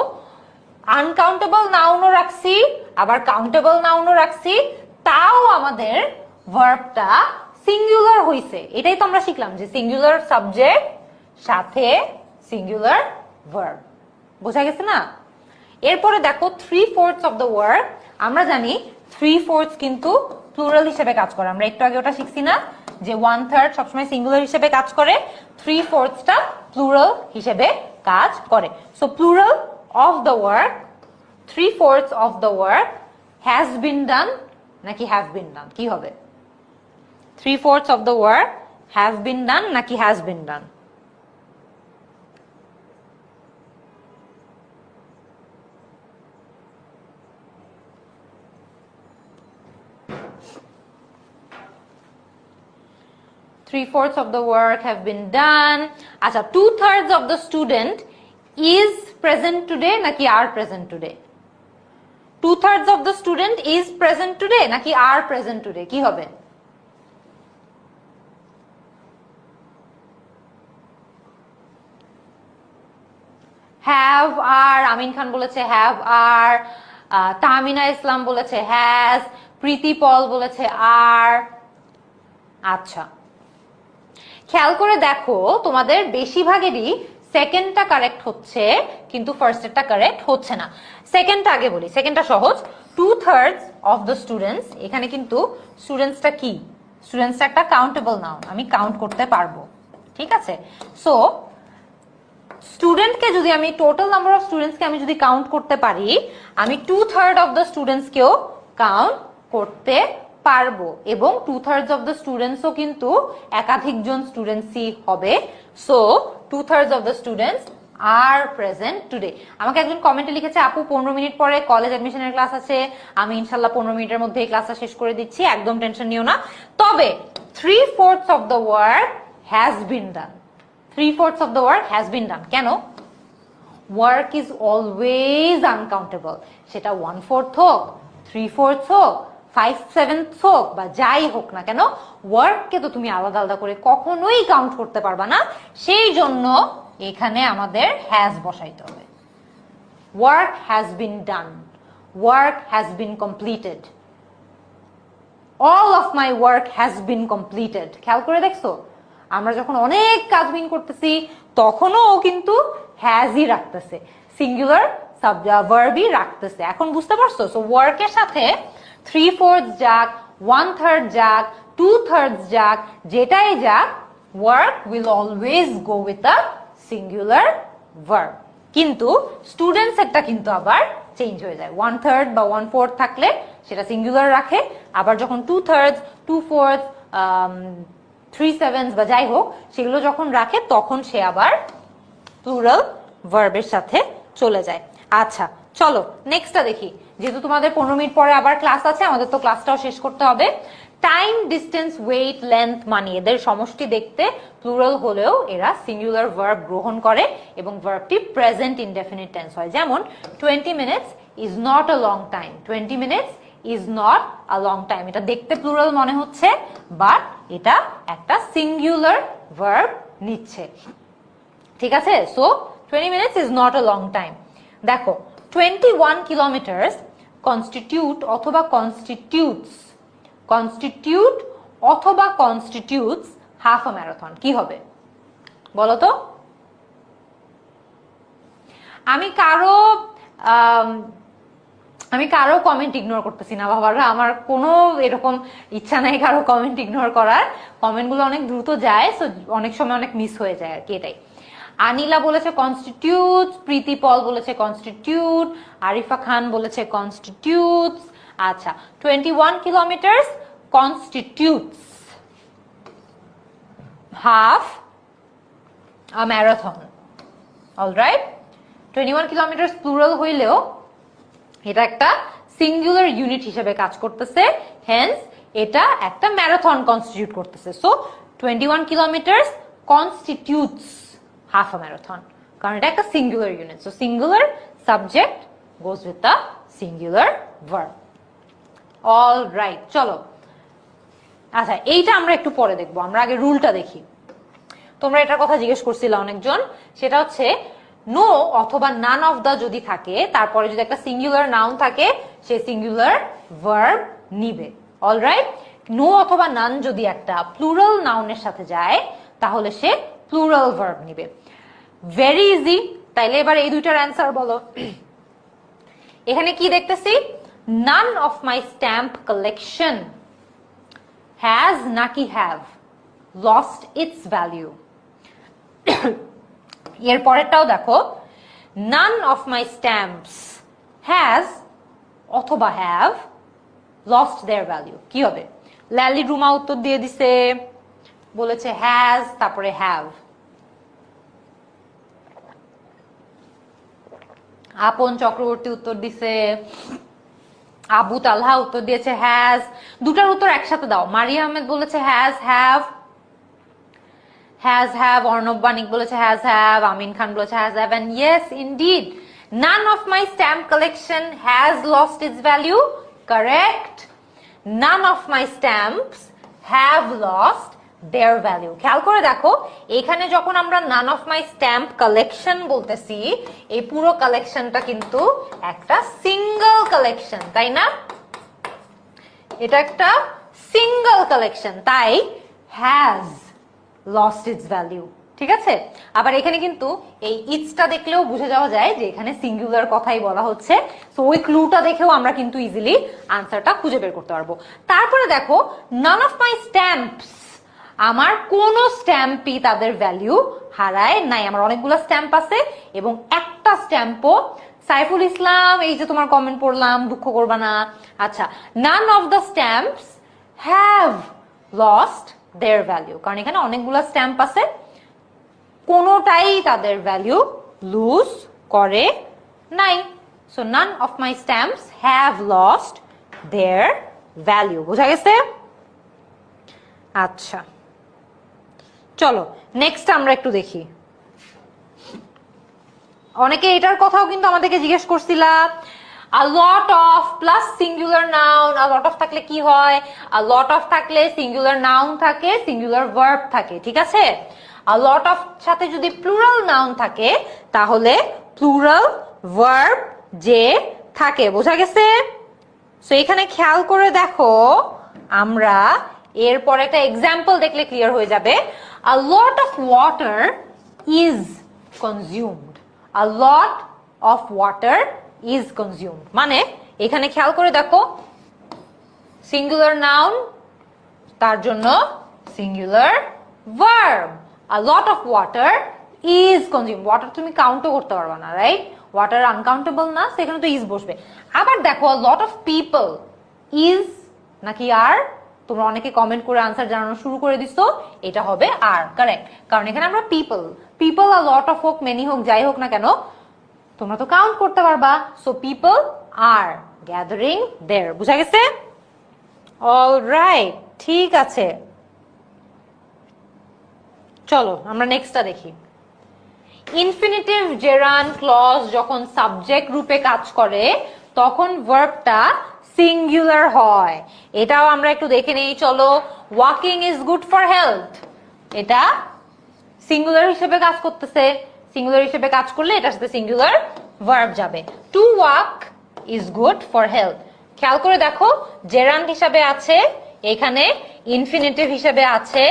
আনকাউন্টেবল নাউনও রাখছি আবার কাউন্টেবল নাউনও রাখছি, তাও আমাদের ভার্বটা সিঙ্গুলার হইছে। এটাই তো আমরা শিখলাম যে সিঙ্গুলার সাবজেক্ট সাথে সিঙ্গুলার ভার্ব। বোঝা গেছে না? এরপরে দেখো 3/4 অফ দ্য ওয়ার্ক, আমরা জানি 3/4 কিন্তু প্লুরাল হিসেবে কাজ করে। আমরা একটু আগে ওটা শিখছি না যে 1/3 সবসময় সিঙ্গুলার হিসেবে কাজ করে, 3/4টা প্লুরাল হিসেবে কাজ করে। So plural of the work, 3/4 of the work has been done নাকি হ্যাভ বিন ডান? কি হবে? 3/4 of the work have been done নাকি has been done? Three-fourths of the work have been done. আচ্ছা, 2/3 of the student is present today নাকি are present today? 2/3 of the student is present today নাকি are present today? কি হবে? have are, Amin Khan বলেছে have are, Tahmina ইসলাম বলেছে has, প্রীতি পল বলেছে are। আচ্ছা, খেয়াল করে দেখো তোমাদের বেশিরভাগেরই সেকেন্ডটা কারেক্ট হচ্ছে কিন্তু ফার্স্টেরটা কারেক্ট হচ্ছে না। সেকেন্ডটা আগে বলি, সেকেন্ডটা সহজ। 2/3 অফ দ্য স্টুডেন্টস, এখানে কিন্তু স্টুডেন্টসটা কি? স্টুডেন্টসটা একটা কাউন্টেবল নাউন, আমি কাউন্ট করতে পারবো, ঠিক আছে? সো স্টুডেন্টকে যদি আমি টোটাল নাম্বার অফ স্টুডেন্টসকে আমি যদি কাউন্ট করতে পারি, আমি 2/3 অফ দ্য স্টুডেন্টসকেও কাউন্ট করতে পারবো, এবং 2/3 অফ দ্য স্টুডেন্টসও কিন্তু একাধিক জন স্টুডেন্টসই হবে। So 2/3 of the students are present today. আমাকে একজন কমেন্টে লিখেছে, আপু 15 মিনিট পরে কলেজ অ্যাডমিশনের ক্লাস আছে, আমি ইনশাল্লাহ 15 মিনিটের মধ্যে এই ক্লাসটা শেষ করে দিচ্ছি, একদম টেনশন নিও না। তবে 3/4 of the work has been done. 3/4 of the work has been done. কেন? ওয়ার্ক ইজ অলওয়েজ আনকাউন্টেবল, সেটা 1/4 হোক, 3/4 হোক, 5/7 হোক বা যাই হোক না কেন, ওয়ার্ককে তো তুমি আলাদা আলাদা করে কখনোই কাউন্ট করতে পারবা না। সেই জন্য এখানে আমাদের হ্যাজ বসাইতে হবে। Work has been done, work has bin completed, all of my work has bin completed. খেয়াল করে দেখছো, আমরা যখন অনেক কাজ মিন করতেছি তখনও ও কিন্তু হ্যাজই রাখতেছে, সিঙ্গুলার ভার্বই রাখতেছে। এখন বুঝতে পারছো? সো ওয়ার্কের সাথে 3/4 যাক, 1/3 যাক, 2/3 যাক, যেটাই যাক, work will always go with a singular verb. কিন্তু স্টুডেন্টস একটা কিন্তু আবার চেঞ্জ হয়ে যায়। 1/3 বা 1/4 থাকলে সেটা সিঙ্গুলার রাখে, আবার যখন 2/3, 2/4, 3/7 বা যাই হোক সেগুলো যখন রাখে তখন সে আবার প্লুরাল ভার্বের সাথে চলে যায়। আচ্ছা, চলো নেক্সটটা দেখি, যেহেতু তোমাদের 15 মিনিট পরে আবার ক্লাস আছে, আমাদের তো ক্লাসটাও শেষ করতে হবে। টাইম, ডিস্টেন্স, ওয়েট, লেন্থ মানি এদের সমষ্টি দেখতে প্লুরাল হলেও এরা সিঙ্গুলার ভার্ব গ্রহণ করে এবং ভার্বটি প্রেজেন্ট ইনডেফিনিট টেন্স হয়। যেমন 20 minutes is not a long time, 20 minutes is not a long time, এটা দেখতে প্লুরাল মনে হচ্ছে বাট এটা একটা সিঙ্গুলার ভার্ব নিচ্ছে, ঠিক আছে। So 20 minutes is not a long time. দেখো 21 কিলোমিটার্স কনস্টিটিউট অথবা কনস্টিটিউটস, কনস্টিটিউট অথবা কনস্টিটিউটস হাফ আ ম্যারাথন, কি হবে বলো তো? আমি কারো কমেন্ট ইগনোর করতেছি না বাবারা, আমার কোনো এরকম ইচ্ছা নাই কারো কমেন্ট ইগনোর করার। কমেন্টগুলো অনেক দ্রুত যায়, সো অনেক সময় অনেক মিস হয়ে যায় আর কি, এটাই। আনিলা বলেছে কনস্টিটিউট, প্রীতি পল বলেছে কনস্টিটিউট, আরিফা খান বলেছে কনস্টিটিউটস। আচ্ছা 21 কিলোমিটার্স কনস্টিটিউটস হাফ আ ম্যারাথন, অলরাইট। 21 কিলোমিটার্স প্লুরাল হইলেও এটা একটা সিঙ্গুলার ইউনিট হিসেবে কাজ করতেছে, হেন্স এটা একটা ম্যারাথন কনস্টিটিউট করতেছে। সো 21 কিলোমিটার্স কনস্টিটিউটস হাফ আ ম্যারাথন, কারণ এটা একটা singular unit. So singular subject goes with the singular verb, alright. চলো আচ্ছা এইটা আমরা একটু পরে দেখবো, আমরা আগে রুলটা দেখি। তোমরা এটার কথা জিজ্ঞেস করছিলে অনেকজন, সেটা হচ্ছে নো অথবা নান অফ দা যদি থাকে, তারপরে যদি একটা সিঙ্গুলার নাউন থাকে, সে সিঙ্গুলার ভার্ব নিবে, অলরাইট। নো অথবা নান যদি একটা প্লুরাল নাউনের সাথে যায়, তাহলে সে প্লুরাল ভার্ব নিবে। Very easy. তাইলে এবার এই দুইটার অ্যান্সার বলো। এখানে কি দেখতেছি? None of my stamp collection has নাকি হ্যাভ লস্ট ইটস ভ্যালিউ। এর পরেরটাও দেখো, none of my stamps has অথবা হ্যাভ লস্ট দেয়ার ভ্যালিউ, কি হবে? ল্যালি রুমা উত্তর দিয়ে দিছে, বলেছে হ্যাজ তারপরে হ্যাভ। আপন চক্রবর্তী উত্তর দিছে, আবু তালহা উত্তর দিয়েছে হ্যাজ। দুটার উত্তর একসাথে দাও। মারিয়া আহমেদ বলেছে has have, has have, Arnab Banik বলেছে has have, আমিন খান বলেছে has have, and yes indeed none of my stamp collection has lost its value, correct. None of my stamps have lost their value. খেয়াল করে দেখো, এখানে যখন আমরা none of my stamp collection বলতেছি, এই পুরো কালেকশনটা কিন্তু একটা সিঙ্গেল কালেকশন, তাই না? এটা একটা সিঙ্গেল কালেকশন, তাই has lost its value, ঠিক আছে। আবার এখানে কিন্তু এই ইটসটা দেখলেও বুঝে যাওয়া যায় যে এখানে সিঙ্গুলার কথাই বলা হচ্ছে, সো ওই ক্লুটা দেখেও আমরা কিন্তু ইজিলি আনসারটা খুঁজে বের করতে পারবো। তারপরে দেখো none of my stamps, আমার কোন স্ট্যাম্পই তাদের ভ্যালু হারায় নাই। আমার অনেকগুলো স্ট্যাম্প আছে এবং একটা স্ট্যাম্পও, সাইফুল ইসলাম এই যে তোমার কমেন্ট পড়লাম, দুঃখ করবা না। আচ্ছা none of the stamps have lost their value, কারণ এখানে অনেকগুলো স্ট্যাম্প আছে, কোনোটাই তাদের ভ্যালু লুজ করে নাই। So none of my stamps have lost their value, বোঝা গেছে? আচ্ছা চলো নেক্সট আমরা একটু দেখি। অনেকে এটার কথাও কিন্তু আমাদেরকে জিজ্ঞেস করছিলা, a lot of plus singular noun, a lot of থাকলে কি হয়? a lot of থাকলে সিঙ্গুলার নাউন থাকে, সিঙ্গুলার ভার্ব থাকে, ঠিক আছে। a lot of সাথে যদি প্লুরাল নাউন থাকে, তাহলে প্লুরাল ভার্ব যে থাকে, বোঝা গেছে? সো এখানে খেয়াল করে দেখো, আমরা এরপর একটা এক্সাম্পল দেখলে ক্লিয়ার হয়ে যাবে। a lot of water is consumed, a lot of water is consumed, মানে এখানে খেয়াল করে দেখো সিঙ্গুলার নাউন, তার জন্য singular verb. a lot of water is consumed, water তুমি কাউন্টও করতে পারবে না, রাইট? ওয়াটার আনকাউন্টেবল না, সেখানে তো ইজ বসবে। আবার দেখো a lot of people is নাকি আর, তোমরা অনেকে কমেন্ট করে আনসার জানানো শুরু করে দিছো, এটা হবে আর, কারেক্ট। কারণ এখানে আমরা পিপল, a lot of হোক, মেনি হোক, যাই হোক না কেন, তোমরা তো কাউন্ট করতে পারবা। সো পিপল আর গ্যাদারিং দেয়ার, বুঝা গেছে? অলরাইট, ঠিক আছে। চলো আমরা নেক্সটটা দেখি। ইনফিনিটিভ জেরান্ড ক্লজ যখন সাবজেক্ট রূপে কাজ করে তখন ভার্বটা সিঙ্গুলার হয়। এটাও আমরা একটু দেখে নেই, চলো। Walking is good for health, এটা সিঙ্গুলার হিসেবে কাজ করতেছে। সিঙ্গুলার হিসেবে কাজ করলে এটার সাথে সিঙ্গুলার ভার্ব যাবে। To walk is good for health, খেয়াল করে দেখো জেরান্ড হিসাবে আছে এখানে, ইনফিনিটিভ হিসেবে আছে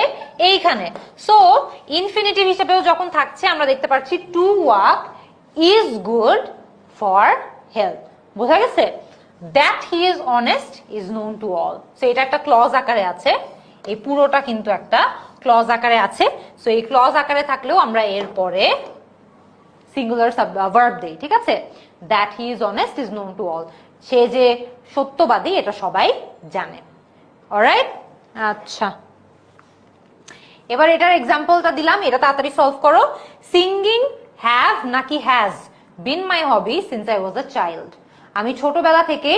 এইখানে। সো ইনফিনিটিভ হিসেবেও যখন থাকছে আমরা দেখতে পাচ্ছি to walk is good for health, বোঝা গেছে? That he is honest is known to all, so এটা একটা ক্লজ আকারে আছে, এই পুরোটা কিন্তু একটা ক্লজ আকারে আছে। সো এই ক্লজ আকারে থাকলেও আমরা এর পরে সিঙ্গুলার ভার্ব দেই, ঠিক আছে? That he is honest is known to all, সে যে সত্যবাদী এটা সবাই জানে। অলরাইট, আচ্ছা, এবার এটার এক্সাম্পলটা দিলাম, এটা তাড়াতাড়ি সলভ করো। সিঙ্গিং হ্যাভ নাকি has bin my hobby since I was a child, আমি ছোটবেলা থেকে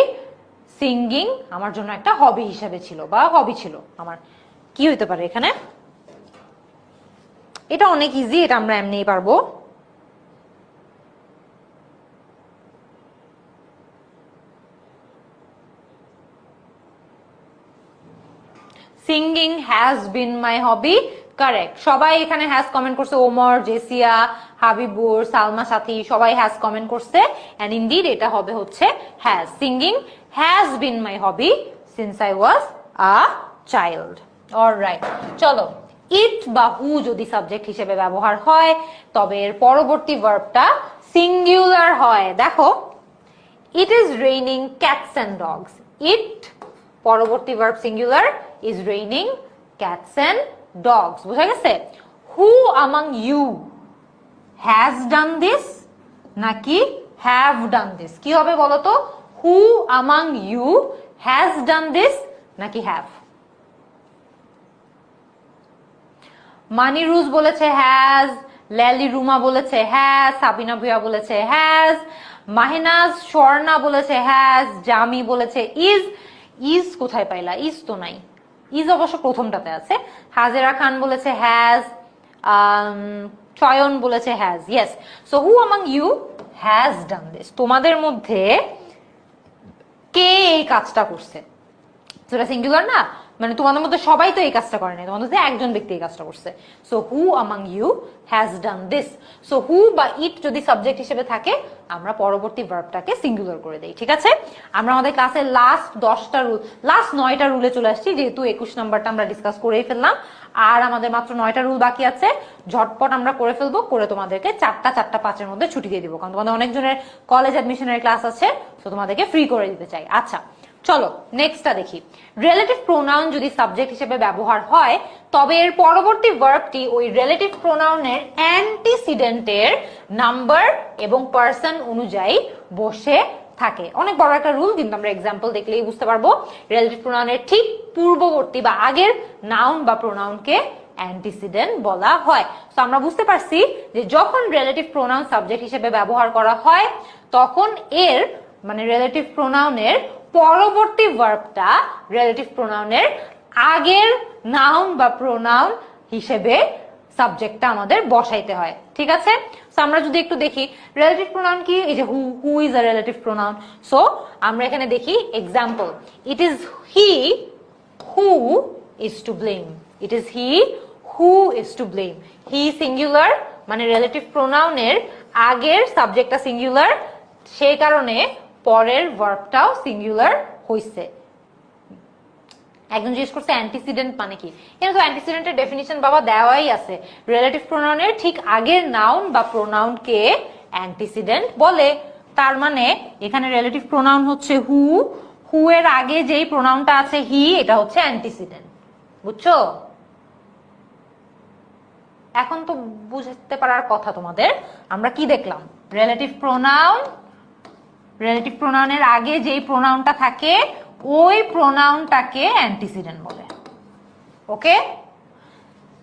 সিঙ্গিং আমার জন্য একটা হবি হিসেবে ছিল বা হবি ছিল আমার। কি হইতে পারে এখানে? এটা অনেক ইজি, এটা আমরা এমনিই পারবো। Singing has been my hobby, correct. সবাই এখানে হ্যাজ কমেন্ট করছে, ওমর, জেসিয়া, হাবিবুর, সালমা সাথী সবাই হ্যাজ কমেন্ট করছে। এন্ড ইনডিড এটা হবে হচ্ছে has. Singing has been my hobby since I was a child. Alright, চলো। ইট বা হু যদি সাবজেক্ট হিসেবে ব্যবহার হয় তবে এর পরবর্তী ভার্বটা সিঙ্গুলার হয়। দেখো, it is raining cats and dogs, it পরবর্তী verb singular, is raining cats and dogs, বুঝা গেছে? হু among you has done this নাকি have done this, কি হবে বলো তো? হু among you has done this নাকি have? মানি রুজ বলেছে হ্যাজ, ল্যালি রুমা বলেছে হ্যাজ, সাবিনা ভুয়া বলেছে হ্যাজ, মাহিনাজ স্বর্ণা বলেছে হ্যাজ, জামি বলেছে ইজ। ইজ কোথায় পাইলা? ইজ তো নাই, ইজ অবশ্য প্রথমটাতে আছে। হাজেরা খান বলেছে হ্যাজ, চয়ন বলেছে has. Yes, so who among you has done this, তোমাদের মধ্যে কে এই কাজটা করছে? সেটা সিঙ্গুলার না, মানে তোমাদের মধ্যে সবাই তো এই কাজটা করে নাই, তোমাদের মধ্যে একজন ব্যক্তি এই কাজটা করছে। So who among you has done this। So who বা ইট যদি সাবজেক্ট হিসেবে থাকে আমরা পরবর্তী ভার্বটাকে সিঙ্গুলার করে দেই, ঠিক আছে? আমরা আমাদের ক্লাসের লাস্ট 10টা রুল, লাস্ট 9টা রুলে চলে আসছি, যেহেতু 21 নাম্বারটা আমরা ডিসকাস করেই ফেললাম। আর আমাদের মাত্র 9টা রুল বাকি আছে, ঝটপট আমরা করে ফেলবো, করে তোমাদেরকে 4টা 5-এর মধ্যে ছুটি দিয়ে দিব, কারণ তোমাদের অনেকজনের কলেজ অ্যাডমিশনের ক্লাস আছে, তো তোমাদেরকে ফ্রি করে দিতে চাই। আচ্ছা চলো নেক্সটটা দেখি। রিলেটিভ প্রোনাউন যদি সাবজেক্ট হিসেবে ব্যবহার হয় তবে এর পরবর্তী ভার্বটি ওই রিলেটিভ প্রোনাউনের অ্যান্টিসিডেন্টের নাম্বার এবং পার্সন অনুযায়ী বসে থাকে। অনেক বড় একটা রুল, কিন্তু আমরা এক্সাম্পল দেখলেই বুঝতে পারবো। রিলেটিভ প্রোনাউনের ঠিক পূর্ববর্তী বা আগের নাউন বা প্রোনাউনকে অ্যান্টিসিডেন্ট বলা হয়। তো আমরা বুঝতে পারছি যে যখন রিলেটিভ প্রোনাউন সাবজেক্ট হিসেবে ব্যবহার করা হয় তখন এর মানে রিলেটিভ প্রোনাউনের পরবর্তী ভার্বটা রিলেটিভ প্রোনাউনের আগের নাউন বা প্রোনাউন হিসেবে সাবজেক্টটা আমাদের বসাইতে হয়, ঠিক আছে? সো আমরা যদি একটু দেখি রিলেটিভ প্রোনাউন কি, এই যে who, who is a relative pronoun. So আমরা এখানে দেখি example, it is he who is to blame, it is he who is to blame. He singular মানে রিলেটিভ প্রোনাউনের আগের সাবজেক্টটা সিঙ্গুলার, সেই কারণে পরের ভার্বটাও সিঙ্গুলার হইছে। একজন জিজ্ঞেস করছে অ্যান্টিসিডেন্ট মানে কি? এটা তো অ্যান্টিসিডেন্টের ডেফিনিশন বাবা দেওয়াই আছে, রিলেটিভ প্রোনাউনের ঠিক আগের নাউন বা প্রোনাউনকে অ্যান্টিসিডেন্ট বলে। তার মানে এখানে রিলেটিভ প্রোনাউন হচ্ছে হু, হু এর আগে যেই প্রোনাউনটা আছে হি, এটা হচ্ছে অ্যান্টিসিডেন্ট, বুঝছো? এখন তো বুঝতে পারার কথা তোমাদের। আমরা কি দেখলাম? রিলেটিভ প্রোনাউন, রিলেটিভ প্রোনাউনের আগে যেই প্রোনাউনটা থাকে ওই প্রোনাউনটাকে অ্যান্টিসিডেন্ট বলে। ওকে,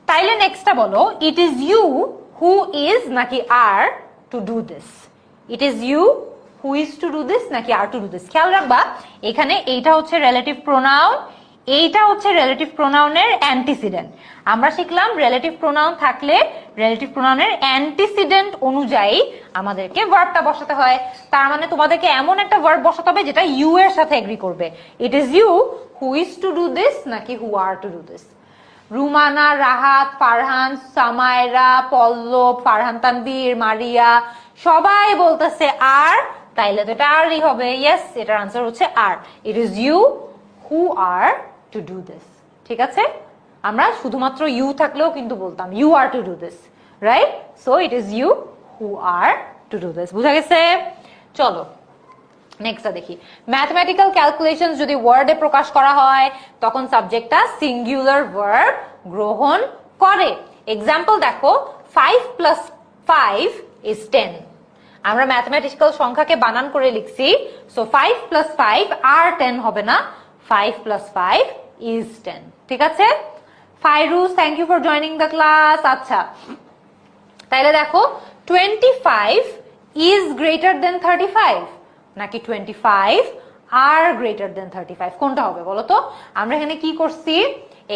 তাইলে নেক্সটটা বলো, it is you who is নাকি are to do this? It is you who is to do this নাকি আর টু ডু দিস। খেয়াল রাখবা এখানে এইটা হচ্ছে রিলেটিভ প্রোনাউন, এইটা হচ্ছে রিলেটিভ প্রোনাউনের অ্যান্টিসিডেন্ট। আমরা শিখলাম রিলেটিভ প্রোনাউন থাকলে রিলেটিভ প্রোনাউনের অ্যান্টিসিডেন্ট অনুযায়ী আমাদেরকে ভার্বটা বসাতে হয়। তার মানে তোমাদেরকে এমন একটা ভার্ব বসাতে হবে যেটা ইউ এর সাথে এগ্রি করবে। It is you who is to do this নাকি who are to do this. Rumana, Rahat, Farhan, Samaira, Pallab, Farhan Tanvir, Maria সবাই বলতেছে আর, তাইলে তো এটা আরই হবে। ইয়েস, এটার আনসার হচ্ছে are. It is you who are to do this. ঠিক আছে, আমরা শুধুমাত্র ইউ থাকলেও কিন্তু বলতাম you are to do this, right? So it is you who are to do this. বুঝা গেছে? চলো নেক্সটটা দেখি। ম্যাথমেটিক্যাল ক্যালকুলেশন যদি ওয়ার্ডে প্রকাশ করা হয় তখন সাবজেক্টটা সিঙ্গুলার ভার্ব গ্রহণ করে। এক্সাম্পল দেখো, 5 + 5 is 10। আমরা ম্যাথমেটিক্যাল সংখ্যাকে বানান করে লিখছি, সো 5 + 5 আর 10 হবে না, 5 + 5 is 10। ঠিক আছে? Fairuz, thank you for joining the class. আচ্ছা, তাইলে দেখো 25 is greater than 35 নাকি 25 আর গ্রেটার দেন 35, কোনটা হবে বলো তো? আমরা এখানে কি করছি,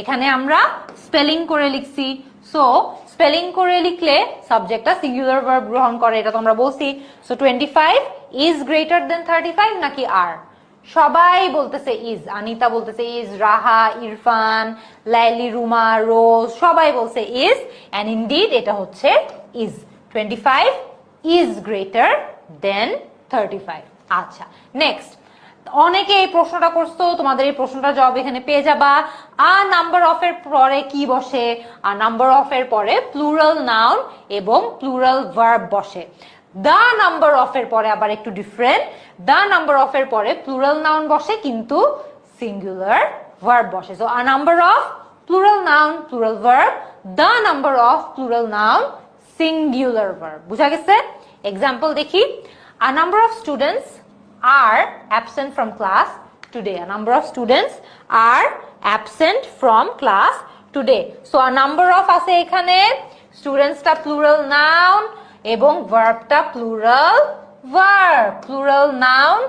এখানে আমরা স্পেলিং করে লিখছি। সো স্পেলিং করে লিখলে সাবজেক্টটা সিঙ্গুলার ভার্ব গ্রহণ করে, এটা তো আমরা বলছি। সো 25 ইজ গ্রেটার দেন 35 নাকি আর? সবাই বলতেছে ইজ। আনিতা বলতেছে ইজ, রাহা, ইরফান, লাইলি, রুমা, রোজ সবাই বলছে ইজ, এন্ড ইনডিড এটা হচ্ছে ইজ। 25 is greater than 35। আচ্ছা, নেক্সট। অনেকে এই প্রশ্নটা করছো, তোমাদের এই প্রশ্নটা জবাব এখানে পেয়ে যাবা। আ নাম্বার অফ এর পরে কি বসে? আর নাম্বার অফ এর পরে প্লুরাল নাউন এবং প্লুরাল ভার্ব বসে। দা নাম্বার অফ এর পরে আবার একটু ডিফারেন্ট। দা নাম্বার অফ এর পরে প্লুরাল নাউন বসে কিন্তু সিঙ্গুলার ভার্ব বসে। So a number of plural noun plural verb, the number of plural noun singular verb. বুঝা গেছে? এক্সাম্পল দেখি। A number of students are absent from class today. A number of students are absent from class today. So a number of আছে এখানে, students টা plural noun এবং verb টা plural verb. Plural noun,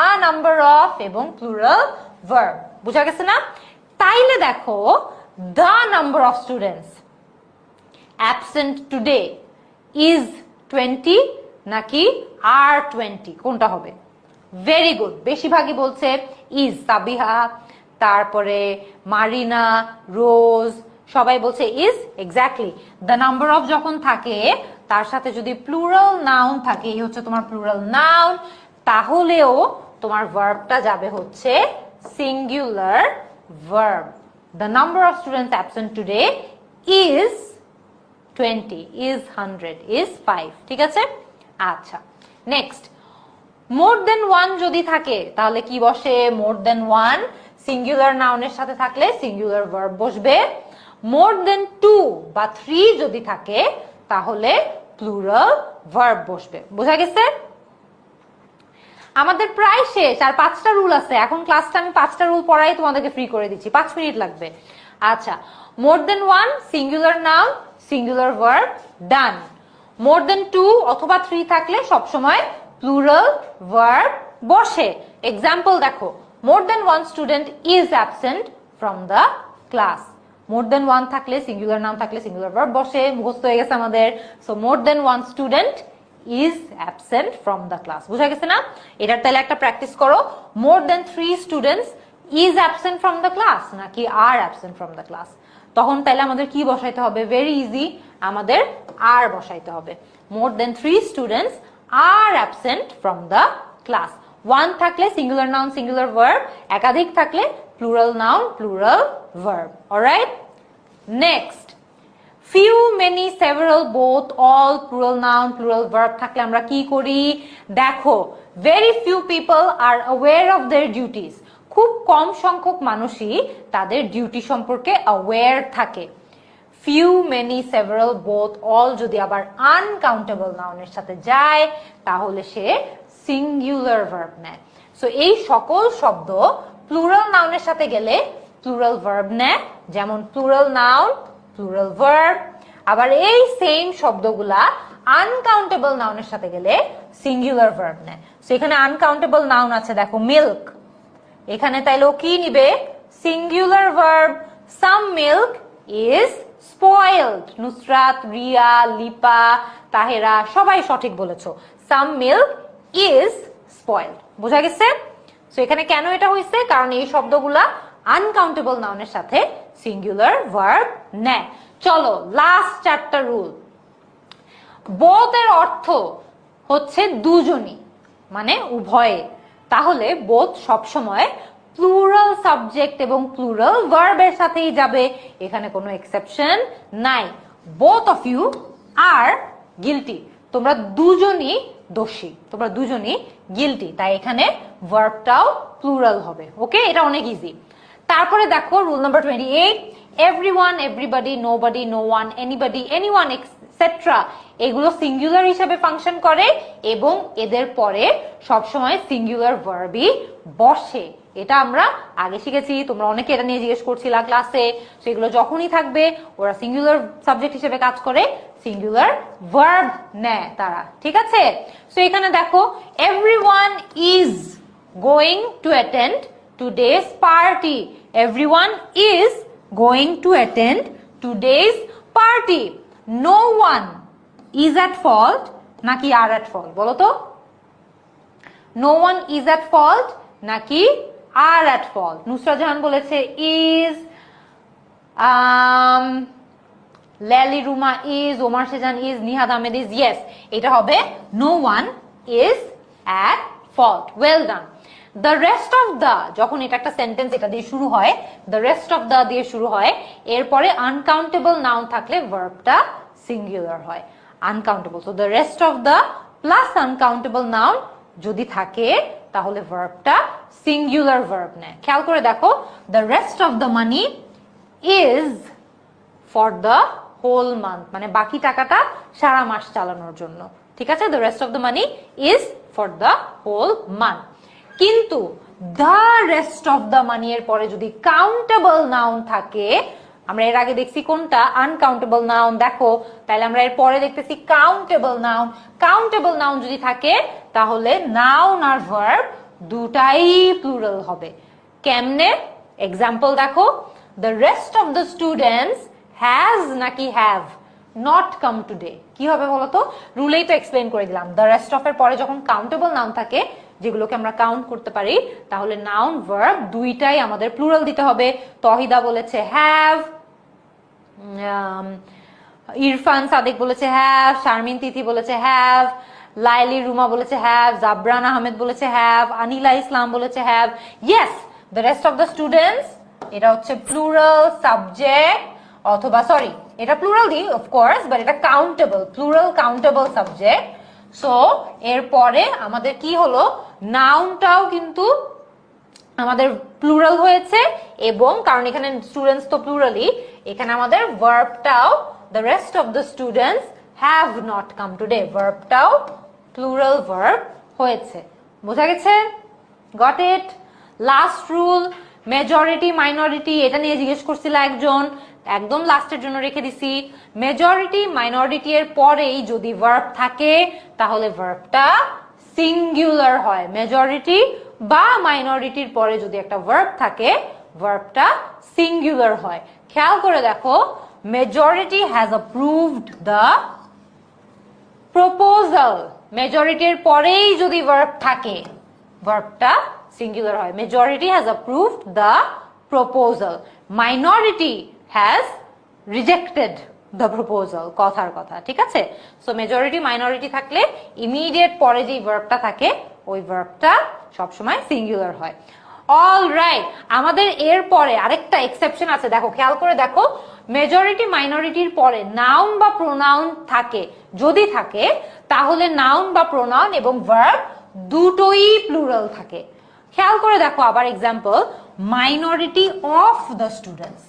a number of এবং plural verb. বুঝা গেছে না? তাইলে দেখো the number of students absent today is 20 নাকি আর 20, কোনটা হবে? ভেরি গুড, বেশিরভাগই বলছে ইজ। সাবিহা, তারপরে মারিনা, রোজ সবাই বলছে is. Exactly, the number of যখন থাকে তার সাথে যদি প্লুরাল নাউন থাকে, এই হচ্ছে তোমার প্লুরাল নাউন, তাহলেও তোমার ভার্বটা যাবে হচ্ছে singular verb. The number of students absent today is 20, is 100, is 5। ঠিক আছে? আচ্ছা, নেক্সট। মোর দেন ওয়ান যদি থাকে তাহলে কি বসে? মোর দেন ওয়ান সিঙ্গুলার নাউনের সাথে থাকলে সিঙ্গুলার ভার্ব বসবে। মোর দেন 2 বা 3 যদি থাকে তাহলে প্লুরাল ভার্ব বসবে। বোঝা গেছে? আমাদের প্রায় শেষ, আর 5টা রুল আছে। এখন ক্লাসটা আমি 5টা রুল পড়াই তোমাদেরকে ফ্রি করে দিচ্ছি, 5 মিনিট লাগবে। আচ্ছা, more than one singular noun singular verb, done. More than 2 অথবা 3 থাকলে সবসময় প্লুরাল ভার্ব বসে। এক্সাম্পল দেখো, more than one student is absent from the class. More than one থাকলে সিঙ্গুলার নাউন থাকলে সিঙ্গুলার ভার্ব বসে, মুখস্থ হয়ে গেছে আমাদের। So more than one student is absent from the class. বুঝা গেছে না? এটার তাহলে একটা প্র্যাকটিস করো। More than 3 students is absent from the class নাকি are absent from the class. তখন তাহলে আমাদের কি বসাইতে হবে? ভেরি ইজি, আমাদের আর বসাইতে হবে। More than 3 students are absent from the class. 1 থাকলে সিঙ্গুলার নাউন সিঙ্গুলার ভার্ব, একাধিক থাকলে plural noun plural verb. Alright, next. Few, many, several, both, all, plural noun plural verb থাকলে আমরা কি করি? দেখো, very few people are aware of their duties. খুব কম সংখ্যক মানুষই তাদের ডিউটি সম্পর্কে অ্যাওয়্যার থাকে। Few, many, several, both, all যদি আবার আনকাউন্টেবল নাউনের সাথে যায় তাহলে সে সিঙ্গুলার ভার্ব নেয়। সো এই সকল শব্দ প্লুরাল নাউনের সাথে গেলে প্লুরাল ভার্ব নেয়, যেমন প্লুরাল নাউন প্লুরাল ভার্ব। আবার এই সেম শব্দগুলা আনকাউন্টেবল নাউনের সাথে গেলে সিঙ্গুলার ভার্ব নেয়। সো এখানে আনকাউন্টেবল নাউন আছে, দেখো মিল্ক, এখানে তাইলে ও কি নিবে? Singular verb. Some milk is spoiled. Nusrat, Riya, Lipa, Tahera সবাই সঠিক বলেছো। Some milk is spoiled. বোঝা গেছে? সো এখানে কেন এটা হয়েছে? কারণ এই শব্দগুলা আনকাউন্টেবল নাউনের সাথে সিঙ্গুলার ভার্ব নেয়। চলো লাস্ট চারটা রুল। বোথ এর অর্থ হচ্ছে দুজনই, মানে উভয়ে। তাহলে বোথ সবসময় প্লুরাল সাবজেক্ট এবং প্লুরাল ভার্বের সাথেই যাবে, এখানে কোনো এক্সেপশন নাই। Both of you are guilty, তোমরা দুজনই দোষী, তোমরা দুজনই গিলটি, তাই এখানে ভার্বটাও প্লুরাল হবে। ওকে, এটা অনেক ইজি। তারপরে দেখো rule number 28, everyone, everybody, nobody, no one, anybody, anyone etcetera, এগুলো সিঙ্গুলার হিসেবে ফাংশন করে এবং এদের পরে সবসময় সিঙ্গুলার ভার্বই বসে। এটা আমরা আগে শিখেছি, তোমরা অনেকে এটা নিয়ে জিজ্ঞেস করছিলা ক্লাসে। সেগুলো যখনই থাকবে ওরা সিঙ্গুলার সাবজেক্ট হিসেবে কাজ করে, সিঙ্গুলার ভার্ব নেয় তারা। ঠিক আছে? সো এখানে দেখো everyone is going to attend today's party. Everyone is going to attend today's party. No one is at fault নাকি আর অ্যাট ফল্ট? বলো তো, no one is at fault নাকি are at fault? Nusrat Jahan বলেছে is, Lally Ruma is, Omar Sezan is, Nihad Ahmed is. Yes, এটা হবে no one is at fault. Well done. The rest of the, যখন এটা একটা সেন্টেন্স এটা দিয়ে শুরু হয়, দ্য রেস্ট অফ দ্য দিয়ে শুরু হয়, এরপরে আনকাউন্টেবল নাউন থাকলে ভার্বটা সিঙ্গুলার হয়। আনকাউন্টেবল, তো the rest of the plus uncountable noun যদি থাকে তাহলে ভার্বটা সিঙ্গুলার ভার্ব নেয়। খেয়াল করে দেখো, the rest of the money is for the whole month, মানে বাকি টাকাটা সারা মাস চালানোর জন্য। ঠিক আছে? The rest of the money is for the whole month. কিন্তু the rest of the money এর পরে যদি কাউন্টেবল নাউন থাকে, আমরা এর আগে দেখছি কোনটা? Uncountable noun. দেখো তাহলে আমরা এর পরে দেখতেছি কাউন্টেবল নাউন। কাউন্টেবল নাউন যদি থাকে তাহলে নাউন আর ভার্ব দুটাই প্লুরাল হবে। কেমনে? এক্সাম্পল দেখো, the rest of the students has নাকি হ্যাভ নট কাম টুডে। কি হবে বলতো? রুলেই তো এক্সপ্লেন করে দিলাম। দ্য রেস্ট অফ এর পরে যখন কাউন্টেবল নাউন থাকে, যেগুলোকে আমরা কাউন্ট করতে পারি, তাহলে নাউন ভার্ব দুইটাই আমাদের প্লুরাল দিতে হবে। তহিদা বলেছে হ্যাভ, ইরফান সাদেক বলেছে হ্যাভ, শারমিন তিথি বলেছে হ্যাভ, লাইলি রুমা বলেছে হ্যাভ, জাবরান আহমেদ বলেছে হ্যাভ, আনিলা ইসলাম বলেছে have. Yes, the rest of the students, এটা হচ্ছে প্লুরাল সাবজেক্ট, অথবা সরি এটা প্লুরাল দি অফকোর্স, বাট এটা countable, plural countable subject. So এরপরে আমাদের কি হলো? নাউনটাও কিন্তু আমাদের প্লুরাল হয়েছে, এবং কারণ এখানে স্টুডেন্টস তো প্লুরালই, এখানে আমাদের ভার্বটাও the rest of the students have not come today, ভার্বটাও প্লুরাল ভার্ব হয়েছে। বোঝা গেছে? Got it? Last rule, majority minority, এটা নিয়ে জিজ্ঞেস করছিল একজন, একদম লাস্টের জন্য রেখে দিছি। মেজরিটি মাইনরিটি এর পরেই যদি ভার্ব থাকে তাহলে ভার্বটা সিঙ্গুলার হয়। মেজরিটি বা মাইনরিটির পরে যদি একটা ভার্ব থাকে, ভার্বটা সিঙ্গুলার হয়। খেয়াল করে দেখো, majority has approved the proposal. মেজরিটির পরেই যদি ভার্ব থাকে, ভার্বটা সিঙ্গুলার হয়। Majority has approved the proposal, minority has rejected the proposal. কথার কথা, ঠিক আছে? সো মেজরিটি মাইনরিটি থাকলে ইমিডিয়েট পরে যে ভার্বটা থাকে, ওই ভার্বটা সবসময় সিঙ্গুলার হয়। অল রাইট, আমাদের এর পরে আরেকটা এক্সেপশন আছে। দেখো, খেয়াল করে দেখো, মেজরিটি মাইনরিটির পরে নাউন বা প্রোনাউন থাকে, যদি থাকে তাহলে নাউন বা প্রোনাউন এবং ভার্ব দুটোই প্লুরাল থাকে। খেয়াল করে দেখো আবার example, minority of the students,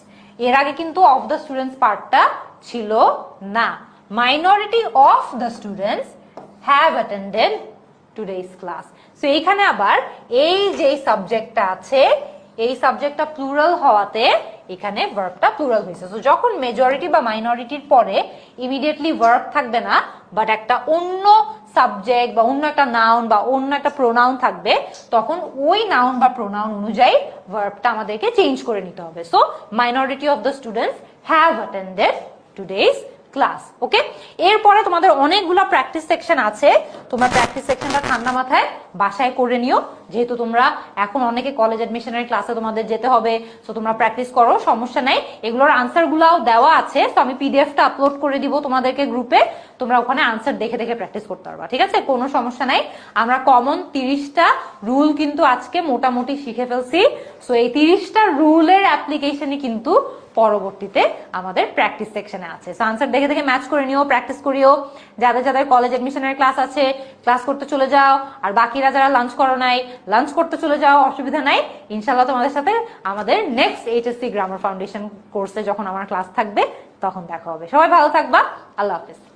এর আগে কিন্তু অফ দ্য স্টুডেন্টস পার্টটা ছিল না। Minority of the students have attended today's class. So এইখানে আবার এই যে সাবজেক্টটা আছে, এই সাবজেক্টটা প্লুরাল হওয়াতে এখানে ভার্বটা প্লুরাল হয়েছে। সো যখন মেজরিটি বা মাইনরিটির পরে ইমিডিয়েটলি ভার্ব থাকবে না, বাট একটা অন্য সাবজেক্ট বা অন্য একটা নাউন বা অন্য একটা প্রোনাউন থাকবে, তখন ওই নাউন বা প্রোনাউন অনুযায়ী ভার্বটা আমাদেরকে চেঞ্জ করে নিতে হবে। So minority of the students have attended today's class. Okay, এরপরে তোমাদের অনেকগুলো প্র্যাকটিস সেকশন আছে। তোমরা প্র্যাকটিস সেকশনটা ঠান্ডা মাথায় বাসায় করে নিও, যেহেতু তোমরা এখন অনেকে কলেজ এডমিশনের ক্লাসে তোমাদের যেতে হবে, সো তোমরা প্র্যাকটিস করো, সমস্যা নাই। এগুলোর আনসার গুলাও দেওয়া আছে, তো আমি পিডিএফটা আপলোড করে দিব তোমাদেরকে গ্রুপে, তোমরা ওখানে আনসার দেখে দেখে প্র্যাকটিস করতে পারবা, ঠিক আছে? কোনো সমস্যা নাই। আমরা কমন 30টা রুল কিন্তু আজকে মোটামুটি শিখে ফেলছি। সো এই 30টা রুলের অ্যাপ্লিকেশনই কিন্তু পরবর্তীতে আমাদের প্র্যাকটিস সেকশনে আছে। সো আনসার দেখে দেখে ম্যাচ করে নিও, প্র্যাকটিস করিও। যাদের যাদের কলেজ এডমিশনের ক্লাস আছে ক্লাস করতে চলে যাও, আর বাকিরা যারা লাঞ্চ করো নাই লাঞ্চ করতে চলে যাও, অসুবিধা নাই। ইনশাল্লাহ তোমাদের সাথে আমাদের নেক্সট এইচএসসি গ্রামার ফাউন্ডেশন কোর্সে যখন আমার ক্লাস থাকবে তখন দেখা হবে। সবাই ভালো থাকবা, আল্লাহ হাফেজ।